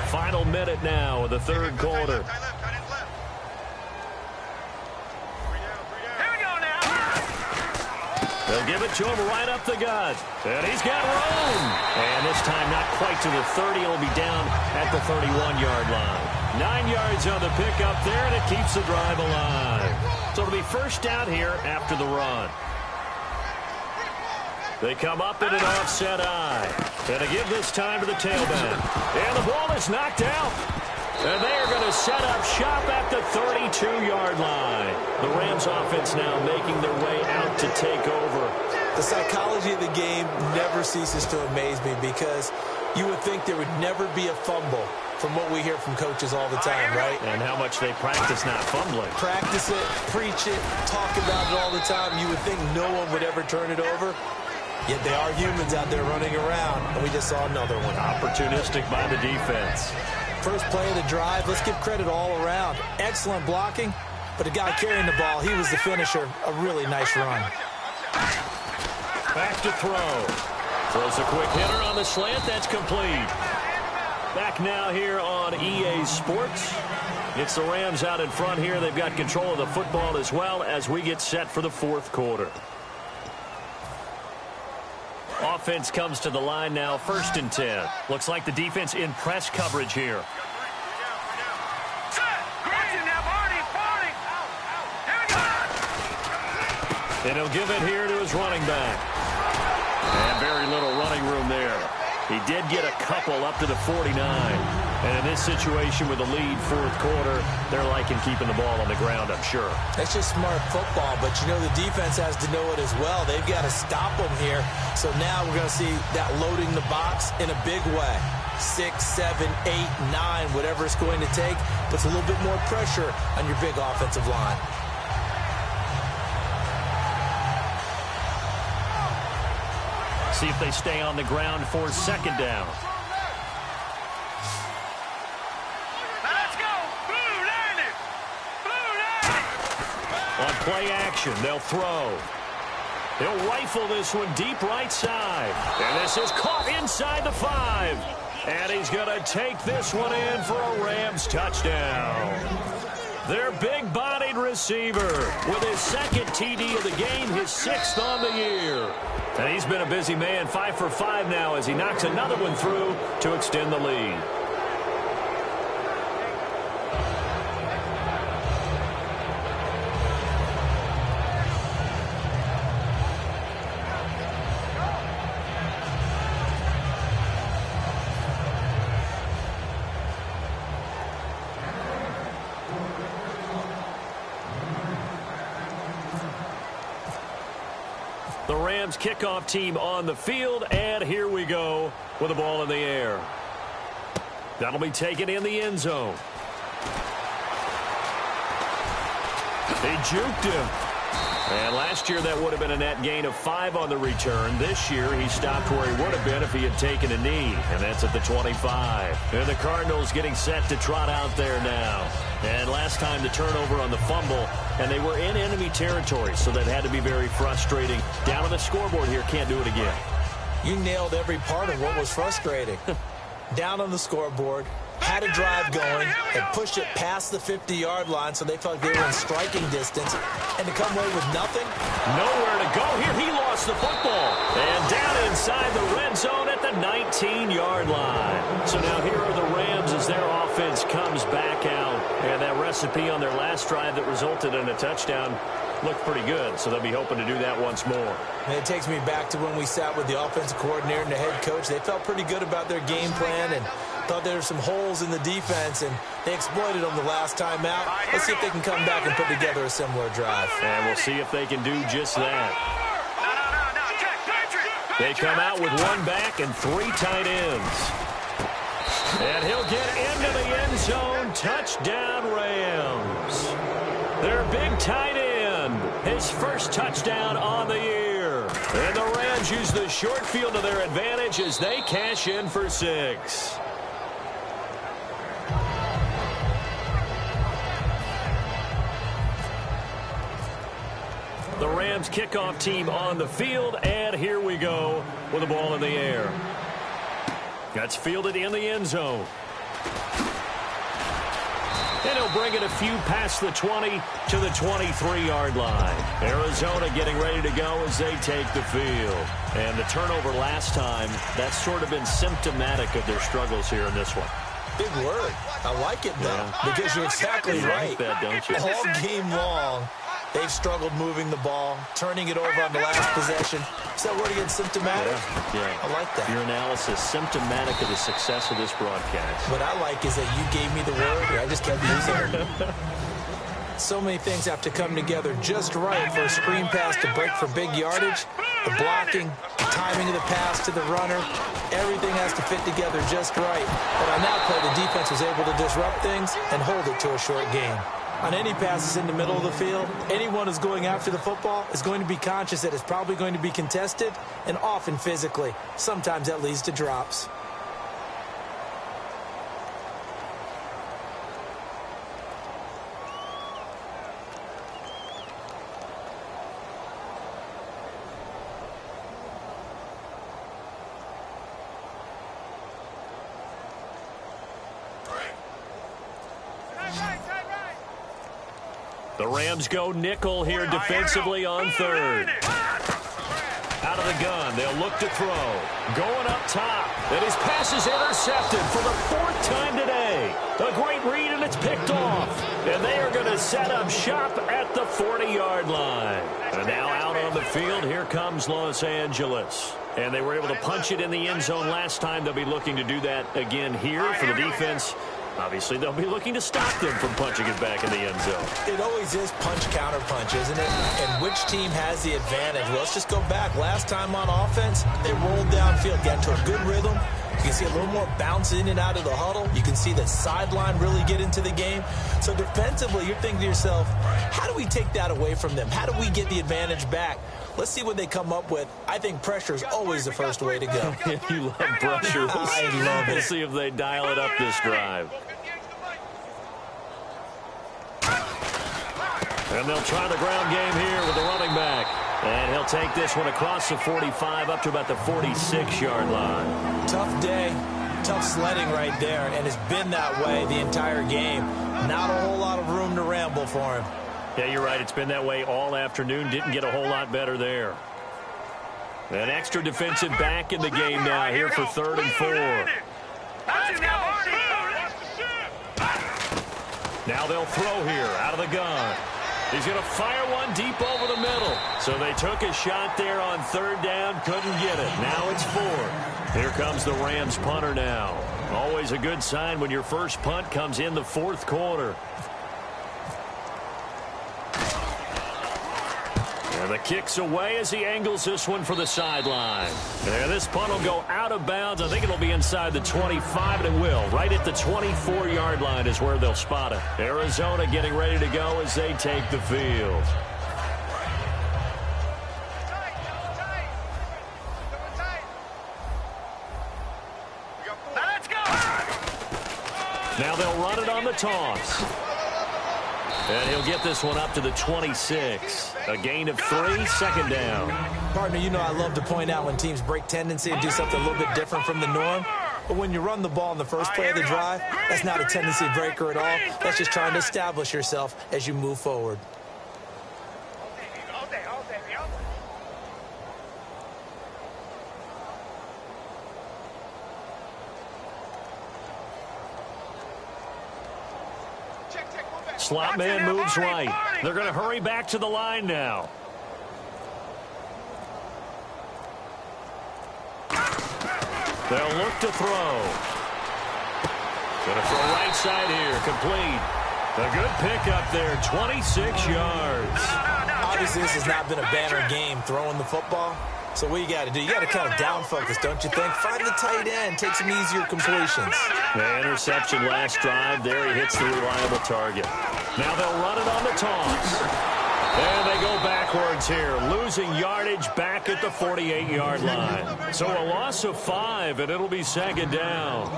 Speaker 5: Final minute now of the third quarter. They'll give it to him right up the gut. And he's got room. And this time not quite to the 30. He'll be down at the 31-yard line. 9 yards on the pickup there, and it keeps the drive alive. So it'll be first down here after the run. They come up in an offset eye. And they give this time to the tailback. And the ball is knocked out. And they are going to set up shop at the 32-yard line. The Rams offense now making their way out to take over.
Speaker 6: The psychology of the game never ceases to amaze me because you would think there would never be a fumble from what we hear from coaches all the time, right?
Speaker 5: And how much they practice not fumbling.
Speaker 6: Practice it, preach it, talk about it all the time. You would think no one would ever turn it over. Yet they are humans out there running around, and we just saw another one.
Speaker 5: Opportunistic by the defense.
Speaker 6: First play of the drive, let's give credit all around. Excellent blocking, but the guy carrying the ball, he was the finisher. A really nice run.
Speaker 5: Back to throw. Throws a quick hitter on the slant. That's complete. Back now here on EA Sports. It's the Rams out in front here. They've got control of the football as well as we get set for the fourth quarter. Offense comes to the line now, 1st and 10. Looks like the defense in press coverage here. And he'll give it here to his running back. And very little running room there. He did get a couple up to the 49. And in this situation with the lead fourth quarter, they're liking keeping the ball on the ground, I'm sure.
Speaker 6: That's just smart football, but you know the defense has to know it as well. They've got to stop them here. So now we're going to see that loading the box in a big way. 6, 7, 8, 9, whatever it's going to take, puts a little bit more pressure on your big offensive line.
Speaker 5: See if they stay on the ground for second down. On play action, they'll throw. He'll rifle this one deep right side. And this is caught inside the 5. And he's going to take this one in for a Rams touchdown. Their big-bodied receiver with his second TD of the game, his 6th on the year. And he's been a busy man, 5 for 5 now as he knocks another one through to extend the lead. The Rams kickoff team on the field, and here we go with the ball in the air. That'll be taken in the end zone. He juked him. And last year that would have been a net gain of 5 on the return. This year he stopped where he would have been if he had taken a knee, and that's at the 25. And the Cardinals getting set to trot out there now. And last time the turnover on the fumble, and they were in enemy territory, so that had to be very frustrating. Down on the scoreboard here, can't do it again.
Speaker 6: You nailed every part of what was frustrating. Down on the scoreboard, had a drive going, and pushed it past the 50-yard line so they felt like they were in striking distance, and to come away with nothing.
Speaker 5: Nowhere to go here. He lost the football. And down inside the red zone at the 19-yard line. So now here are the Rams as their offense comes back out. And that recipe on their last drive that resulted in a touchdown looked pretty good, so they'll be hoping to do that once more.
Speaker 6: And it takes me back to when we sat with the offensive coordinator and the head coach. They felt pretty good about their game plan and thought there were some holes in the defense, and they exploited them the last time out. Let's see if they can come back and put together a similar drive.
Speaker 5: And we'll see if they can do just that. They come out with 1 back and 3 tight ends. And he'll get into the end zone. Touchdown, Rams. Their big tight end, his first touchdown on the year. And the Rams use the short field to their advantage as they cash in for 6. The Rams kickoff team on the field, and here we go with the ball in the air. That's fielded in the end zone. And he'll bring it a few past the 20 to the 23-yard line. Arizona getting ready to go as they take the field. And the turnover last time, that's sort of been symptomatic of their struggles here in this one.
Speaker 6: Big word. I like it, though, because you're exactly right.
Speaker 5: You like that, don't you?
Speaker 6: All game long, they've struggled moving the ball, turning it over on the last possession. Is that word again, symptomatic?
Speaker 5: Yeah.
Speaker 6: I like that.
Speaker 5: Your analysis, symptomatic of the success of this broadcast.
Speaker 6: What I like is that you gave me the word, and I just kept using it. So many things have to come together just right for a screen pass to break for big yardage. The blocking, the timing of the pass to the runner, everything has to fit together just right. But on that play, the defense was able to disrupt things and hold it to a short gain. On any passes in the middle of the field, anyone who's going after the football is going to be conscious that it's probably going to be contested, and often physically. Sometimes that leads to drops.
Speaker 5: The Rams go nickel here defensively on 3rd. Out of the gun, they'll look to throw. Going up top, and his pass is intercepted for the 4th time today. A great read, and it's picked off. And they are going to set up shop at the 40-yard line. And now out on the field, here comes Los Angeles. And they were able to punch it in the end zone last time. They'll be looking to do that again here for the defense. Obviously, they'll be looking to stop them from punching it back in the end zone.
Speaker 6: It always is punch-counter-punch, isn't it? And which team has the advantage? Well, let's just go back. Last time on offense, they rolled downfield, got into a good rhythm. You can see a little more bounce in and out of the huddle. You can see the sideline really get into the game. So defensively, you're thinking to yourself, how do we take that away from them? How do we get the advantage back? Let's see what they come up with. I think pressure is always the first way to go.
Speaker 5: You love pressure.
Speaker 6: I love it.
Speaker 5: We'll see if they dial it up this drive. And they'll try the ground game here with the running back. And he'll take this one across the 45 up to about the 46-yard line.
Speaker 6: Tough day, tough sledding right there, and it's been that way the entire game. Not a whole lot of room to ramble for him.
Speaker 5: Yeah, you're right. It's been that way all afternoon. Didn't get a whole lot better there. An extra defensive back in the game now here for 3rd and 4. Now they'll throw here out of the gun. He's going to fire one deep over the middle. So they took a shot there on 3rd down, couldn't get it. Now it's 4th. Here comes the Rams punter now. Always a good sign when your first punt comes in the 4th quarter. And the kick's away as he angles this one for the sideline. And this punt will go out of bounds. I think it'll be inside the 25, and it will. Right at the 24-yard line is where they'll spot it. Arizona getting ready to go as they take the field. Now they'll run it on the toss. And he'll get this one up to the 26. A gain of 3, 2nd down.
Speaker 6: Partner, you know I love to point out when teams break tendency and do something a little bit different from the norm. But when you run the ball in the first play of the drive, that's not a tendency breaker at all. That's just trying to establish yourself as you move forward.
Speaker 5: Slot man moves right. They're going to hurry back to the line now. They'll look to throw. Going to throw right side here. Complete. A good pickup there. 26 yards.
Speaker 6: Obviously, this has not been a banner game throwing the football. So what you got to do, you got to kind of down focus, don't you think? Find the tight end, take some easier completions.
Speaker 5: The interception last drive there. He hits the reliable target. Now they'll run it on the toss. And they go backwards here, losing yardage back at the 48-yard line. So a loss of 5, and it'll be 2nd down.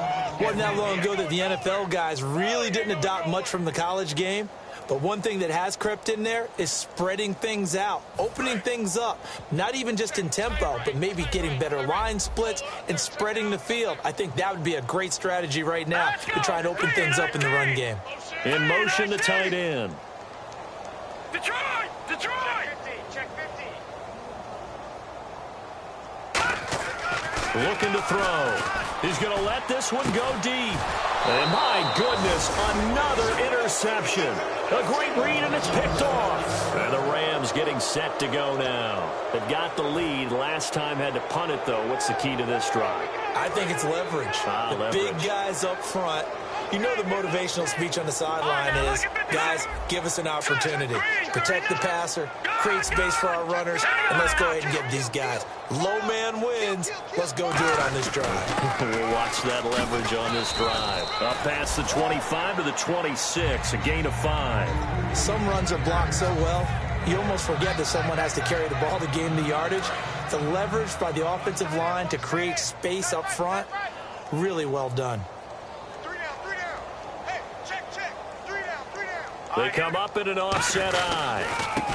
Speaker 6: Wasn't that long ago that the NFL guys really didn't adopt much from the college game. But one thing that has crept in there is spreading things out, opening things up, not even just in tempo, but maybe getting better line splits and spreading the field. I think that would be a great strategy right now to try and open things up in the run game.
Speaker 5: In motion, the tight end.
Speaker 7: Detroit! Check 50.
Speaker 5: Looking to throw. He's going to let this one go deep. And my goodness, another interception. A great read, and it's picked off. And the Rams getting set to go now. They've got the lead. Last time had to punt it, though. What's the key to this drive?
Speaker 6: I think it's leverage. The big guys up front. You know the motivational speech on the sideline is, guys, give us an opportunity. Protect the passer, create space for our runners, and let's go ahead and get these guys. Low man wins. Let's go do it on this drive.
Speaker 5: We'll watch that leverage on this drive. Up past the 25 to the 26, a gain of 5.
Speaker 6: Some runs are blocked so well, you almost forget that someone has to carry the ball to gain the yardage. The leverage by the offensive line to create space up front, really well done.
Speaker 5: They come up in an offset eye.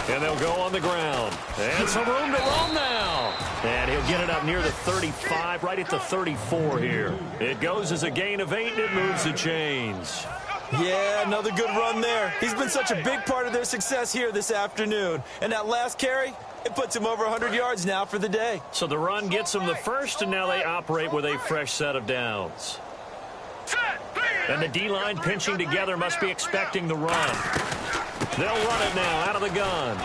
Speaker 5: And they'll go on the ground. And some room to roam now. And he'll get it up near the 35, right at the 34 here. It goes as a gain of 8, and it moves the chains.
Speaker 6: Yeah, another good run there. He's been such a big part of their success here this afternoon. And that last carry, it puts him over 100 yards now for the day.
Speaker 5: So the run gets them the first, and now they operate with a fresh set of downs. And the D-line pinching together must be expecting the run. They'll run it now out of the gun.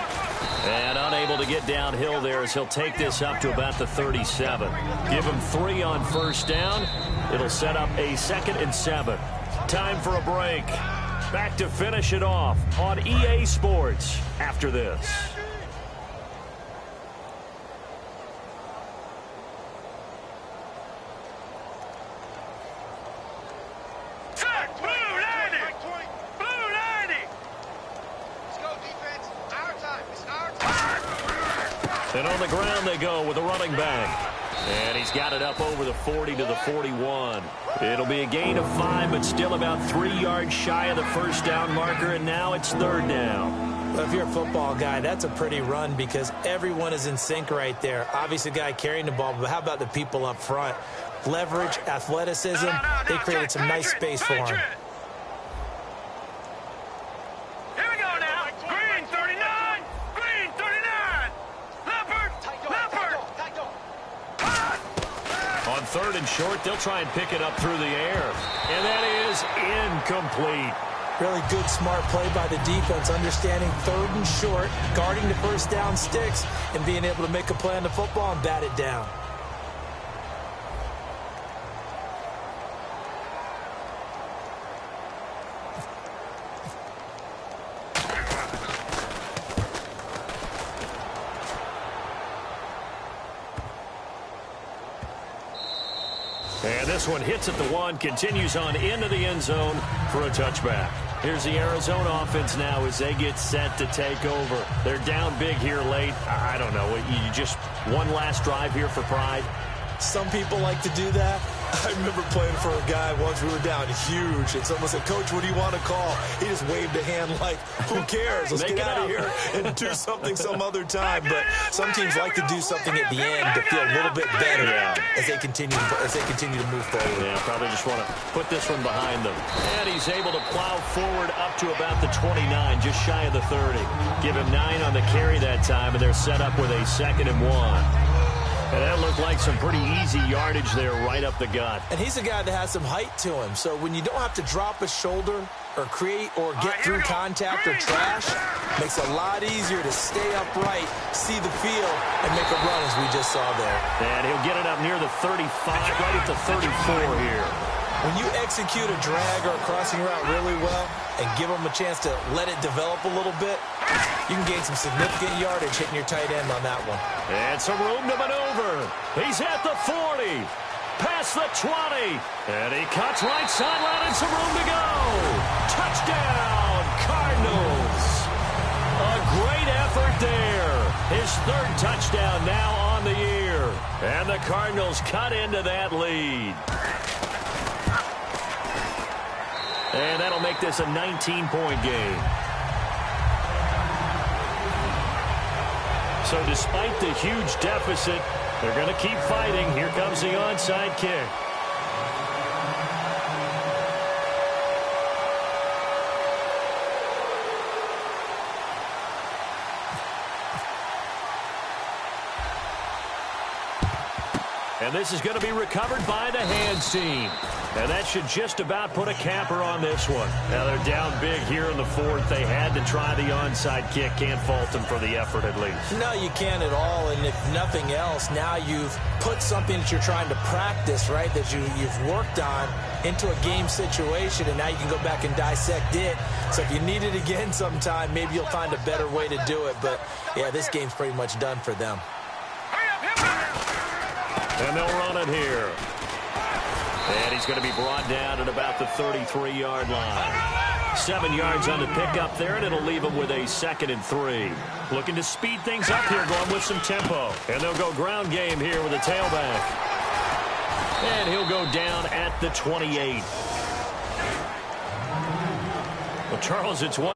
Speaker 5: And unable to get downhill there as he'll take this up to about the 37. Give him 3 on first down. It'll set up a 2nd and 7. Time for a break. Back to finish it off on EA Sports after this. And on the ground they go with a running back. And he's got it up over the 40 to the 41. It'll be a gain of 5, but still about 3 yards shy of the first down marker, and now it's 3rd down.
Speaker 6: Well, if you're a football guy, that's a pretty run because everyone is in sync right there. Obviously, the guy carrying the ball, but how about the people up front? Leverage, athleticism, they created some nice space for him.
Speaker 7: Here we go now. Green 39. Green 39. Leopard. Leopard.
Speaker 5: On 3rd and short, they'll try and pick it up through the air. And that is incomplete.
Speaker 6: Really good, smart play by the defense, understanding 3rd and short, guarding the first down sticks, and being able to make a play on the football and bat it down.
Speaker 5: And this one hits at the 1, continues on into the end zone for a touchback. Here's the Arizona offense now as they get set to take over. They're down big here late. I don't know. You just one last drive here for pride.
Speaker 6: Some people like to do that. I remember playing for a guy once. We were down huge, and someone said, "Coach, what do you want to call?" He just waved a hand like, "Who cares? Let's get out of here and do something some other time." But some teams like to do something at the end to feel a little bit better as they continue to move forward.
Speaker 5: Yeah, probably just want to put this one behind them. And he's able to plow forward up to about the 29, just shy of the 30. Give him 9 on the carry that time, and they're set up with a 2nd and 1. And that looked like some pretty easy yardage there right up the gut.
Speaker 6: And he's a guy that has some height to him. So when you don't have to drop a shoulder or create or get through contact or trash, makes it a lot easier to stay upright, see the field, and make a run as we just saw there.
Speaker 5: And he'll get it up near the 35, right at the 34 here.
Speaker 6: When you execute a drag or a crossing route really well and give them a chance to let it develop a little bit, you can gain some significant yardage hitting your tight end on that one.
Speaker 5: And some room to maneuver. He's at the 40, past the 20, and he cuts right sideline and some room to go. Touchdown, Cardinals. A great effort there. His 3rd touchdown now on the year. And the Cardinals cut into that lead. And that'll make this a 19-point game. So despite the huge deficit, they're going to keep fighting. Here comes the onside kick. And this is going to be recovered by the hands team. And that should just about put a capper on this one. Now they're down big here in the 4th. They had to try the onside kick. Can't fault them for the effort at least.
Speaker 6: No, you can't at all. And if nothing else, now you've put something that you're trying to practice, right, that you've worked on into a game situation, and now you can go back and dissect it. So if you need it again sometime, maybe you'll find a better way to do it. But, yeah, this game's pretty much done for them.
Speaker 5: And they'll run it here. And he's going to be brought down at about the 33-yard line. 7 yards on the pickup there, and it'll leave him with a 2nd and 3. Looking to speed things up here, going with some tempo. And they'll go ground game here with a tailback. And he'll go down at the 28. Well, Charles, it's one.